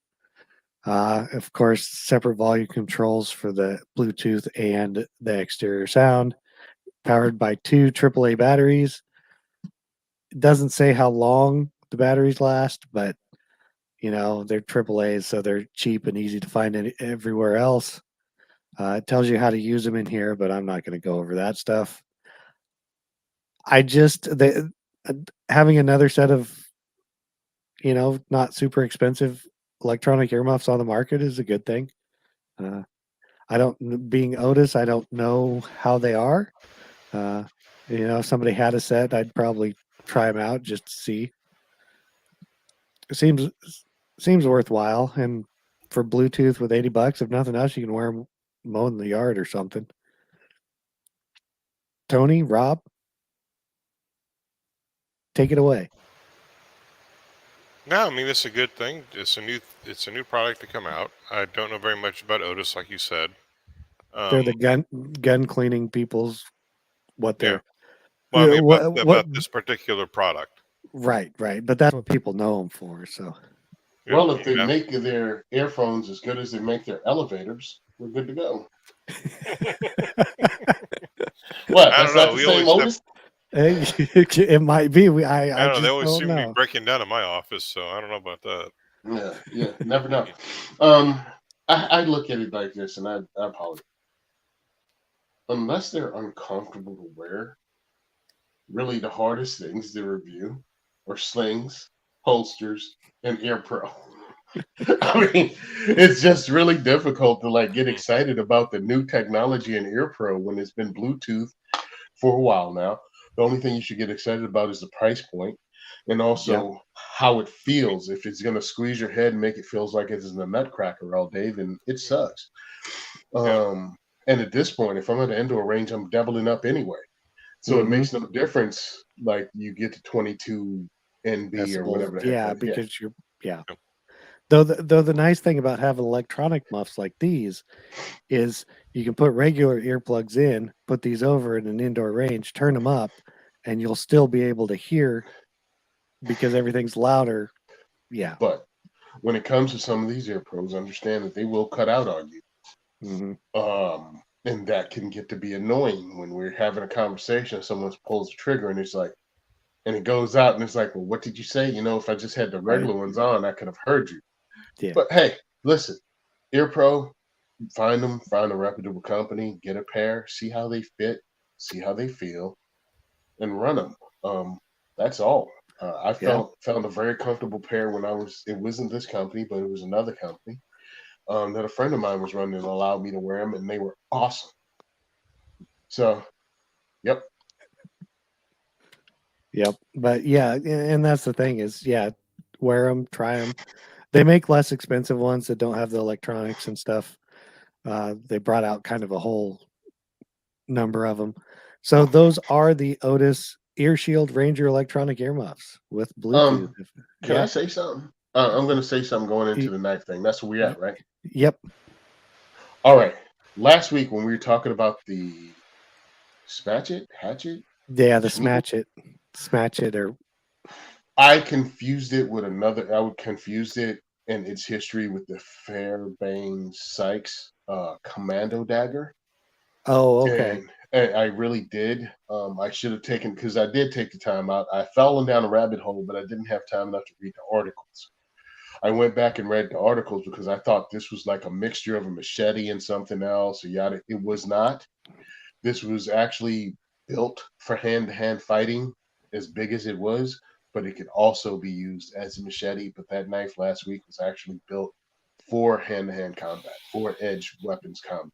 Of course, separate volume controls for the Bluetooth and the exterior sound. Powered by 2 AAA batteries. It doesn't say how long the batteries last, but they're AAAs, so they're cheap and easy to find everywhere else. It tells you how to use them in here, but I'm not going to go over that stuff. Having another set of, not super expensive electronic earmuffs on the market is a good thing. Being Otis, I don't know how they are. If somebody had a set, I'd probably try them out just to see. It seems worthwhile, and for Bluetooth with $80, if nothing else, you can wear them mowing the yard or something. Tony, Rob, take it away. No, I mean, it's a good thing. It's a new product to come out. I don't know very much about Otis, like you said. They're the gun cleaning people's Well, I mean, about this particular product. Right. But that's what people know them for. So, well, if they make their earphones as good as they make their elevators, we're good to go. What? That's not the same Otis? It might be. I don't know. They always seem to be breaking down in my office, so I don't know about that. Yeah, never know. I look at it like this, and I apologize. Unless they're uncomfortable to wear, really the hardest things to review are slings, holsters, and ear pro. I mean, it's just really difficult to like get excited about the new technology in ear pro when it's been Bluetooth for a while now. The only thing you should get excited about is the price point and Yep. also how it feels. If it's going to squeeze your head and make it feels like it's in a nutcracker all day, then it sucks. Yeah. And at this point, if I'm at the indoor range, I'm doubling up anyway. So it Mm-hmm. makes no difference. Like you get to 22 NB or Decibels. whatever the heck. Yeah, Yeah. because you're Yeah. though the nice thing about having electronic muffs like these is you can put regular earplugs in, put these over in an indoor range, turn them up, and you'll still be able to hear because everything's louder. Yeah. But when it comes to some of these ear pros, understand that they will cut out on you. Mm-hmm. And that can get to be annoying when we're having a conversation. Someone pulls the trigger and it's like, and it goes out and it's like, well, what did you say? You know, if I just had the Right. regular ones on, I could have heard you. Yeah. But hey, listen, ear pro, find them, find a reputable company, get a pair, see how they fit, see how they feel, and run them. That's all. I Yeah. found a very comfortable pair when it wasn't this company, but it was another company that a friend of mine was running and allowed me to wear them, and they were awesome. So, yep. Yep. But yeah, and that's the thing is, yeah, wear them, try them. They make less expensive ones that don't have the electronics and stuff. They brought out kind of a whole number of them. So those are the Otis Ear Shield Ranger electronic earmuffs with Bluetooth. Can I Yeah. say something? I'm going to say something going into Y- the knife thing. That's where we y- at, right? Yep. All right. Last week when we were talking about the hatchet, Yeah, the Schmiegel, smatch it, or I confused it with another. I would confuse it in its history with the Fairbairn Sykes commando dagger. oh, okay. And I really did. I should have taken because I did take the time out. I fell down a rabbit hole, but I didn't have time enough to read the articles. I went back and read the articles because I thought this was like a mixture of a machete and something else. Or yada. It was not. This was actually built for hand-to-hand fighting, as big as it was, but it could also be used as a machete. But that knife last week was actually built for hand-to-hand combat, for edge weapons combat.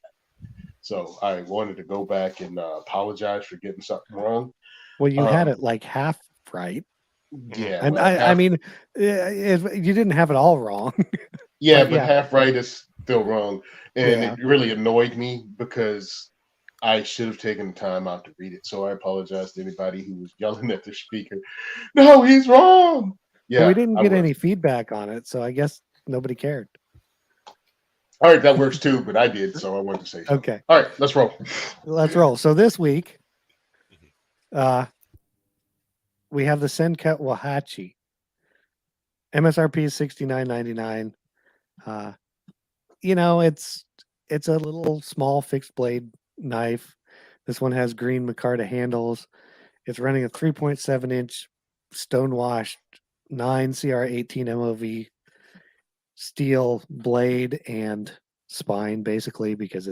So I wanted to go back and apologize for getting something wrong. Well, you had it Um, like half right. yeah, I, well, I, I mean, you didn't have it all wrong, yeah, but but yeah, half right is still wrong, and yeah. it really annoyed me because I should have taken the time out to read it. So I apologize to anybody who was yelling at the speaker. No, he's wrong. Well, we Yeah, didn't I get was. any feedback on it, so I guess nobody cared. All right, that works too, but I did, so I wanted to say something. Okay, All right, let's roll. let's roll. So this week, uh, we have the Senko Wahachi. MSRP is $69.99. Uh, it's a little small fixed blade knife. This one has green Micarta handles. It's running a 3.7-inch stonewashed 9 CR18 MOV steel blade and spine, basically, because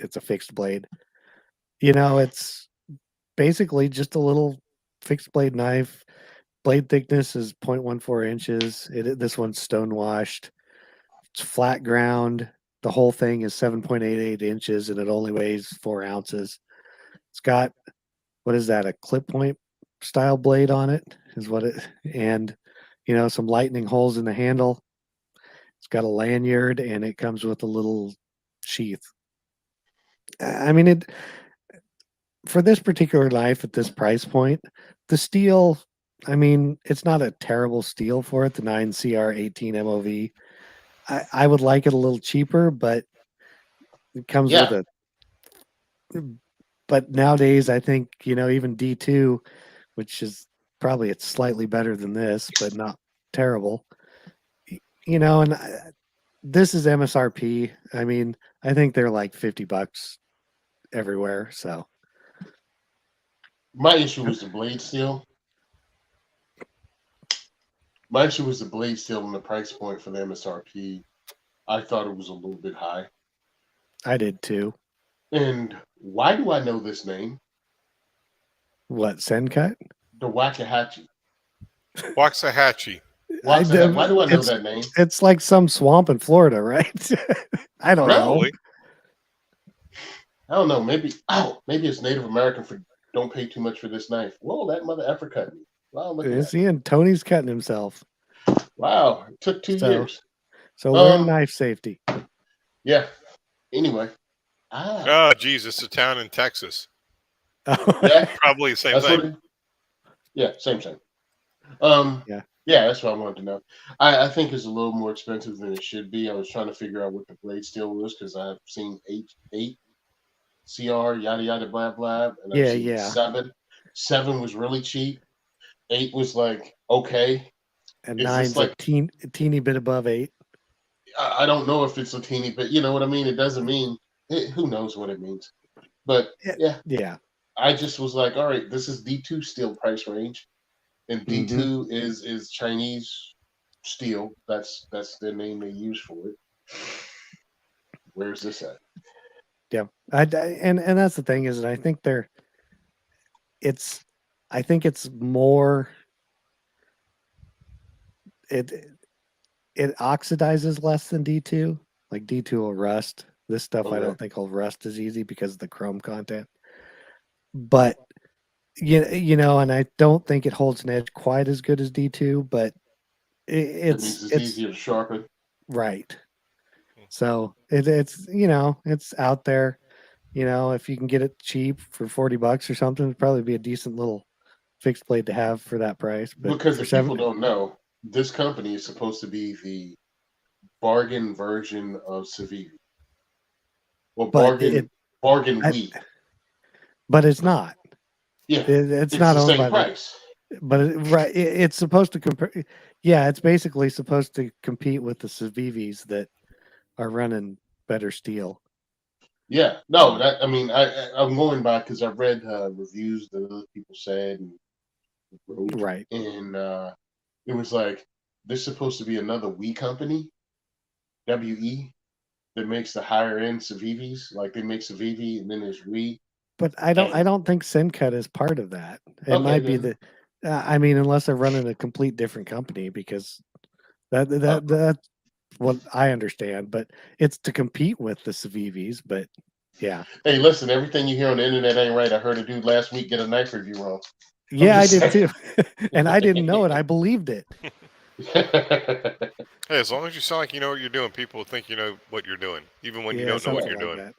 it's a fixed blade. It's basically just a little fixed blade knife. Blade thickness is 0.14 inches. This one's stonewashed. It's flat ground. The whole thing is 7.88 inches and it only weighs 4 ounces. It's got, what is that, a clip point style blade on it, is what it, and, some lightning holes in the handle. It's got a lanyard and it comes with a little sheath. I mean, for this particular knife at this price point, the steel, I mean, it's not a terrible steel for it, the 9CR18 MOV. I would like it a little cheaper, but it comes with Yeah, a, but nowadays I think, even D2, which is probably it's slightly better than this, but not terrible, and this is MSRP. I mean, I think they're like $50 everywhere. So, my issue was the blade steel. My issue was the blade steel and the price point for the MSRP. I thought it was a little bit high. I did too. And why do I know this name? What, Sencut? The Wakahachi. Waxahachie. Why do I know that name? It's like some swamp in Florida, right? I don't know. Probably. I don't know. Maybe it's Native American for don't pay too much for this knife. Whoa, that mother effer cut me. Wow, look at Is that. he? And Tony's cutting himself. Wow, it took 2 years. So we're in knife safety. Yeah. Anyway. Oh, geez, it's a town in Texas. Yeah. Probably the same thing. Same. Yeah. Yeah, that's what I wanted to know. I think it's a little more expensive than it should be. I was trying to figure out what the blade steel was because I've seen 8 CR, yada yada blah blah, and I've seen 7. 7 was really cheap. 8 was like okay. And 9's like a teeny bit above 8. I don't know if it's a teeny bit, you know what I mean? It doesn't mean who knows what it means. But yeah. I just was like, all right, this is D2 steel price range. And D2 is Chinese steel. That's the name they use for it. Where's this at? Yeah, and that's the thing is that I think it's more. It oxidizes less than D2. Like D2 will rust. This stuff I don't think will rust as easy because of the chrome content. But you know, and I don't think it holds an edge quite as good as D2, but it's easier to sharpen. Right. So it's you know, it's out there. You know, if you can get it cheap for $40 or something, it'd probably be a decent little fixed blade to have for that price. But because if people don't know, this company is supposed to be the bargain version of Civivi. Well, bargain wheat. But it's not. Yeah, it's not the owned same by price. But it's supposed to compare. Yeah, it's basically supposed to compete with the Civivis that are running better steel. Yeah, no, I'm going by because I've read reviews that other people said and wrote, right, and it was like there's supposed to be another WE company, WE, that makes the higher end Civivis. Like they make Civivi, and then there's WE. But I don't think Sencut is part of that. It might be the. I mean, unless they're running a complete different company, because that's what I understand. But it's to compete with the Civivis. But yeah. Hey, listen, everything you hear on the internet ain't right. I heard a dude last week get a knife review wrong. Yeah, I did too, and I didn't know it. I believed it. Hey, as long as you sound like you know what you're doing, people will think you know what you're doing, even when you don't know what you're doing. That.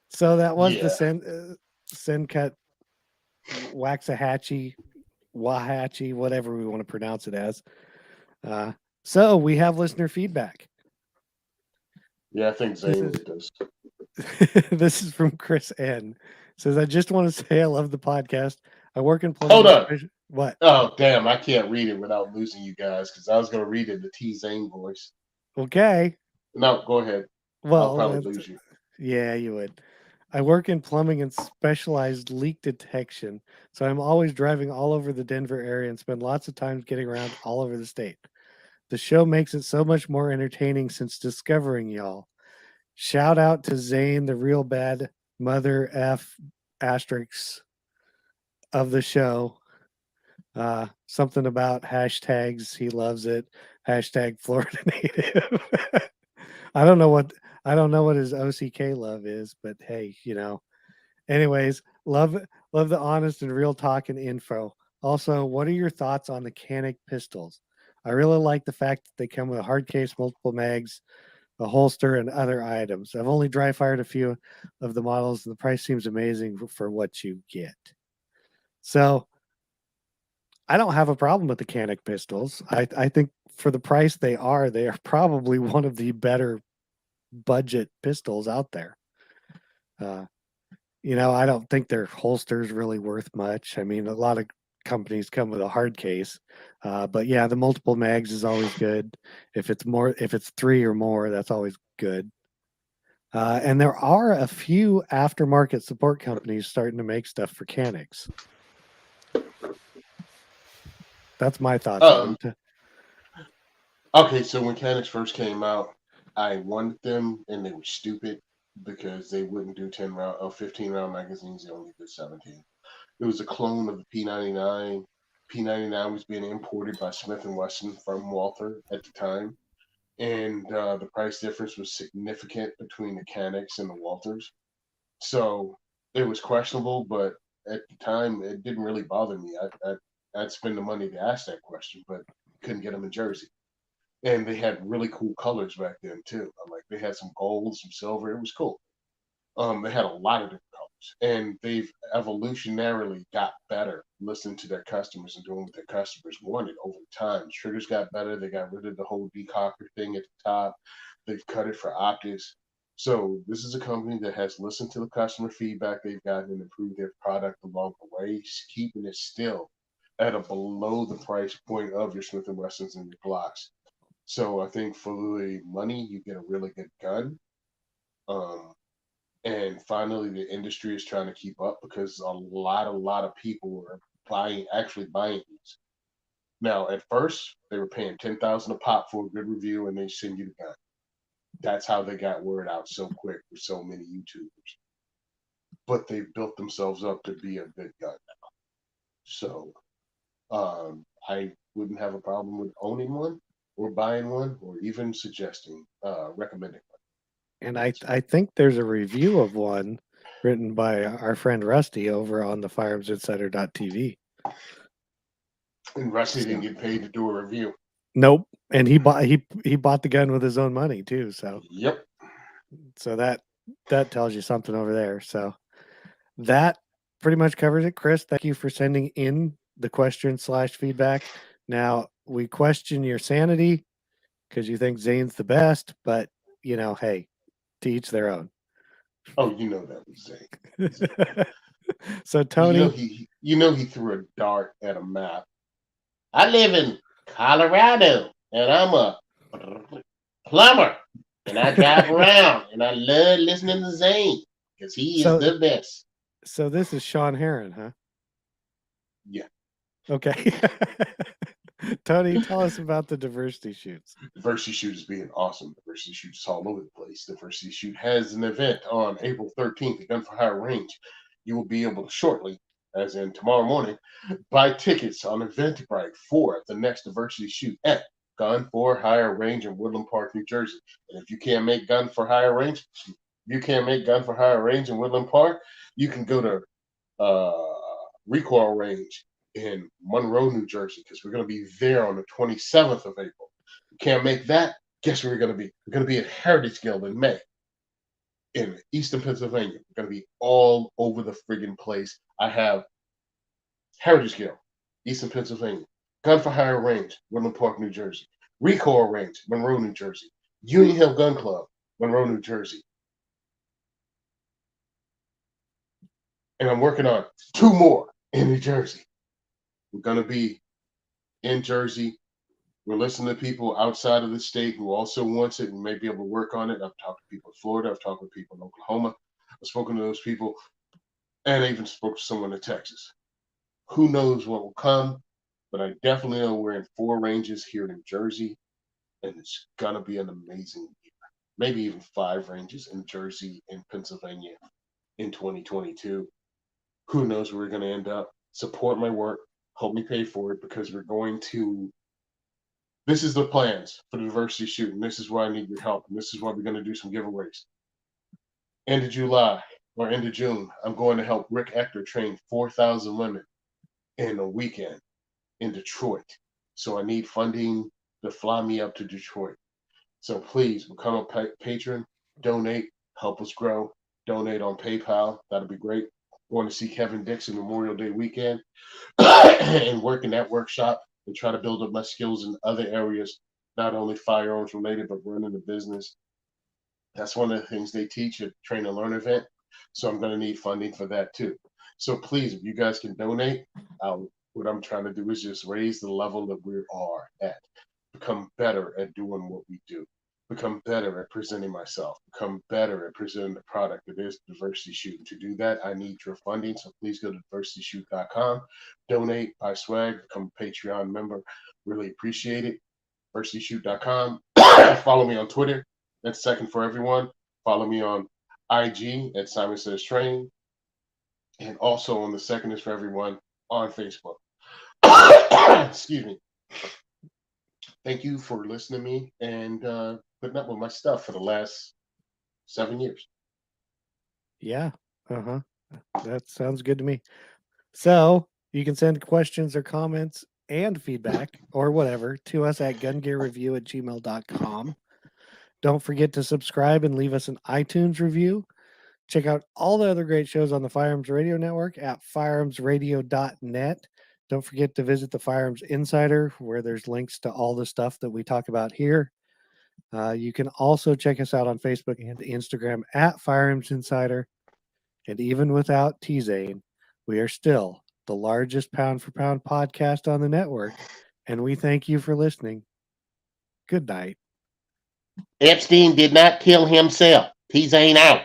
So that was the Sencut Waxahachie, Wahachi, whatever we want to pronounce it as. So we have listener feedback. Yeah, I think Zane does. This is from Chris N. Says, I just want to say I love the podcast. I work in Hold on. What? Oh, damn. I can't read it without losing you guys because I was going to read it in the T Zane voice. Okay. No, go ahead. Well, I'll probably lose you. Yeah, you would. I work in plumbing and specialized leak detection, so I'm always driving all over the Denver area and spend lots of time getting around all over the state. The show makes it so much more entertaining since discovering y'all. Shout out to Zane, the real bad mother F asterisks of the show. Something about hashtags. He loves it. Hashtag Florida native. I don't know what his OCK love is, but hey, you know. Anyways, love the honest and real talk and info. Also, what are your thoughts on the Canic pistols? I really like the fact that they come with a hard case, multiple mags, a holster, and other items. I've only dry fired a few of the models, and the price seems amazing for what you get. So I don't have a problem with the Canic pistols. I think for the price they are probably one of the better budget pistols out there. You know, I don't think their holster's really worth much. I mean, a lot of companies come with a hard case, but yeah, the multiple mags is always good. If it's 3 or more, that's always good. And there are a few aftermarket support companies starting to make stuff for Canics. That's my thoughts on it. Okay, so when Kydex first came out, I wanted them, and they were stupid because they wouldn't do 10 round or 15 round magazines. They only did 17. It was a clone of the P99. P99 was being imported by Smith and Wesson from Walther at the time, and the price difference was significant between the Kydex and the Walthers. So it was questionable, but at the time, it didn't really bother me. I'd spend the money to ask that question, but couldn't get them in Jersey. And they had really cool colors back then too. Like they had some gold, some silver. It was cool. They had a lot of different colors, and they've evolutionarily got better listening to their customers and doing what their customers wanted over time. Triggers got better. They got rid of the whole decocker thing at the top. They've cut it for optics. So this is a company that has listened to the customer feedback they've gotten and improved their product along the way, keeping it still at a below the price point of your Smith and Wessons and your Glocks. So I think for the money, you get a really good gun. Um, and finally, the industry is trying to keep up because a lot of people are actually buying these. Now, at first, they were paying 10,000 a pop for a good review, and they send you the gun. That's how they got word out so quick for so many YouTubers. But they've built themselves up to be a good gun now. So I wouldn't have a problem with owning one or buying one or even suggesting, recommending one. And I think there's a review of one written by our friend Rusty over on the firearmsinsider.tv. And Rusty So, didn't get paid to do a review. nope. And he bought the gun with his own money too. Yep. So that tells you something over there. So that pretty much covers it. Chris, thank you for sending in the question/feedback. Now we question your sanity because you think Zane's the best, but hey, to each their own. Oh, you know that was Zane. So Tony, he threw a dart at a map. I live in Colorado, and I'm a plumber, and I drive around, and I love listening to Zane because he is the best. So this is Sean Heron, huh? Yeah. Okay. Tony, tell us about the diversity shoots. Diversity Shoot is being awesome. Diversity Shoot is all over the place. Diversity Shoot has an event on April 13th at Gun for Hire Range. You will be able to shortly, as in tomorrow morning, buy tickets on Eventbrite for the next Diversity Shoot at Gun for Hire Range in Woodland Park, New Jersey. And if you can't make Gun for Hire Range, in Woodland Park, you can go to Recoil Range in Monroe, New Jersey, because we're going to be there on the 27th of April. You can't make that? Guess where we're going to be? We're going to be at Heritage Guild in May in Eastern Pennsylvania. We're going to be all over the friggin' place. I have Heritage Guild, Eastern Pennsylvania, Gun for Hire Range, Woodland Park, New Jersey, Recoil Range, Monroe, New Jersey, Union Hill Gun Club, Monroe, New Jersey. And I'm working on 2 more in New Jersey. We're going to be in Jersey. We're listening to people outside of the state who also wants it and may be able to work on it. I've talked to people in Florida. I've talked with people in Oklahoma. I've spoken to those people, and I even spoke to someone in Texas. Who knows what will come, but I definitely know we're in 4 ranges here in Jersey, and it's going to be an amazing year. Maybe even 5 ranges in Jersey and Pennsylvania in 2022. Who knows where we're going to end up? Support my work. Help me pay for it because we're going to. This is the plans for the diversity shoot, and this is why I need your help, and this is why we're going to do some giveaways. End of July or end of June, I'm going to help Rick Ector train 4,000 women in a weekend in Detroit. So I need funding to fly me up to Detroit. So please become a patron, donate, help us grow, donate on PayPal. That'll be great. Going to see Kevin Dixon Memorial Day weekend and work in that workshop and try to build up my skills in other areas, not only firearms related, but running a business. That's one of the things they teach at Train and Learn event. So I'm going to need funding for that too. So please, if you guys can donate, what I'm trying to do is just raise the level that we are at, become better at doing what we do, become better at presenting myself, become better at presenting the product that is Diversity Shoot. And to do that, I need your funding. So please go to diversityshoot.com, donate, buy swag, become a Patreon member. Really appreciate it. firsttyshoot.com. Follow me on Twitter. That's Second for Everyone. Follow me on IG at Simon Says Train. And also on the Second is for Everyone on Facebook. Excuse me. Thank you for listening to me and putting up with my stuff for the last 7 years. Yeah. That sounds good to me. So you can send questions or comments and feedback or whatever to us at gungearreview@gmail.com. Don't forget to subscribe and leave us an iTunes review. Check out all the other great shows on the Firearms Radio Network at firearmsradio.net. Don't forget to visit the Firearms Insider, where there's links to all the stuff that we talk about here. You can also check us out on Facebook and Instagram at Firearms Insider. And even without T-Zane, we are still the largest pound-for-pound podcast on the network. And we thank you for listening. Good night. Epstein did not kill himself. T-Zane out.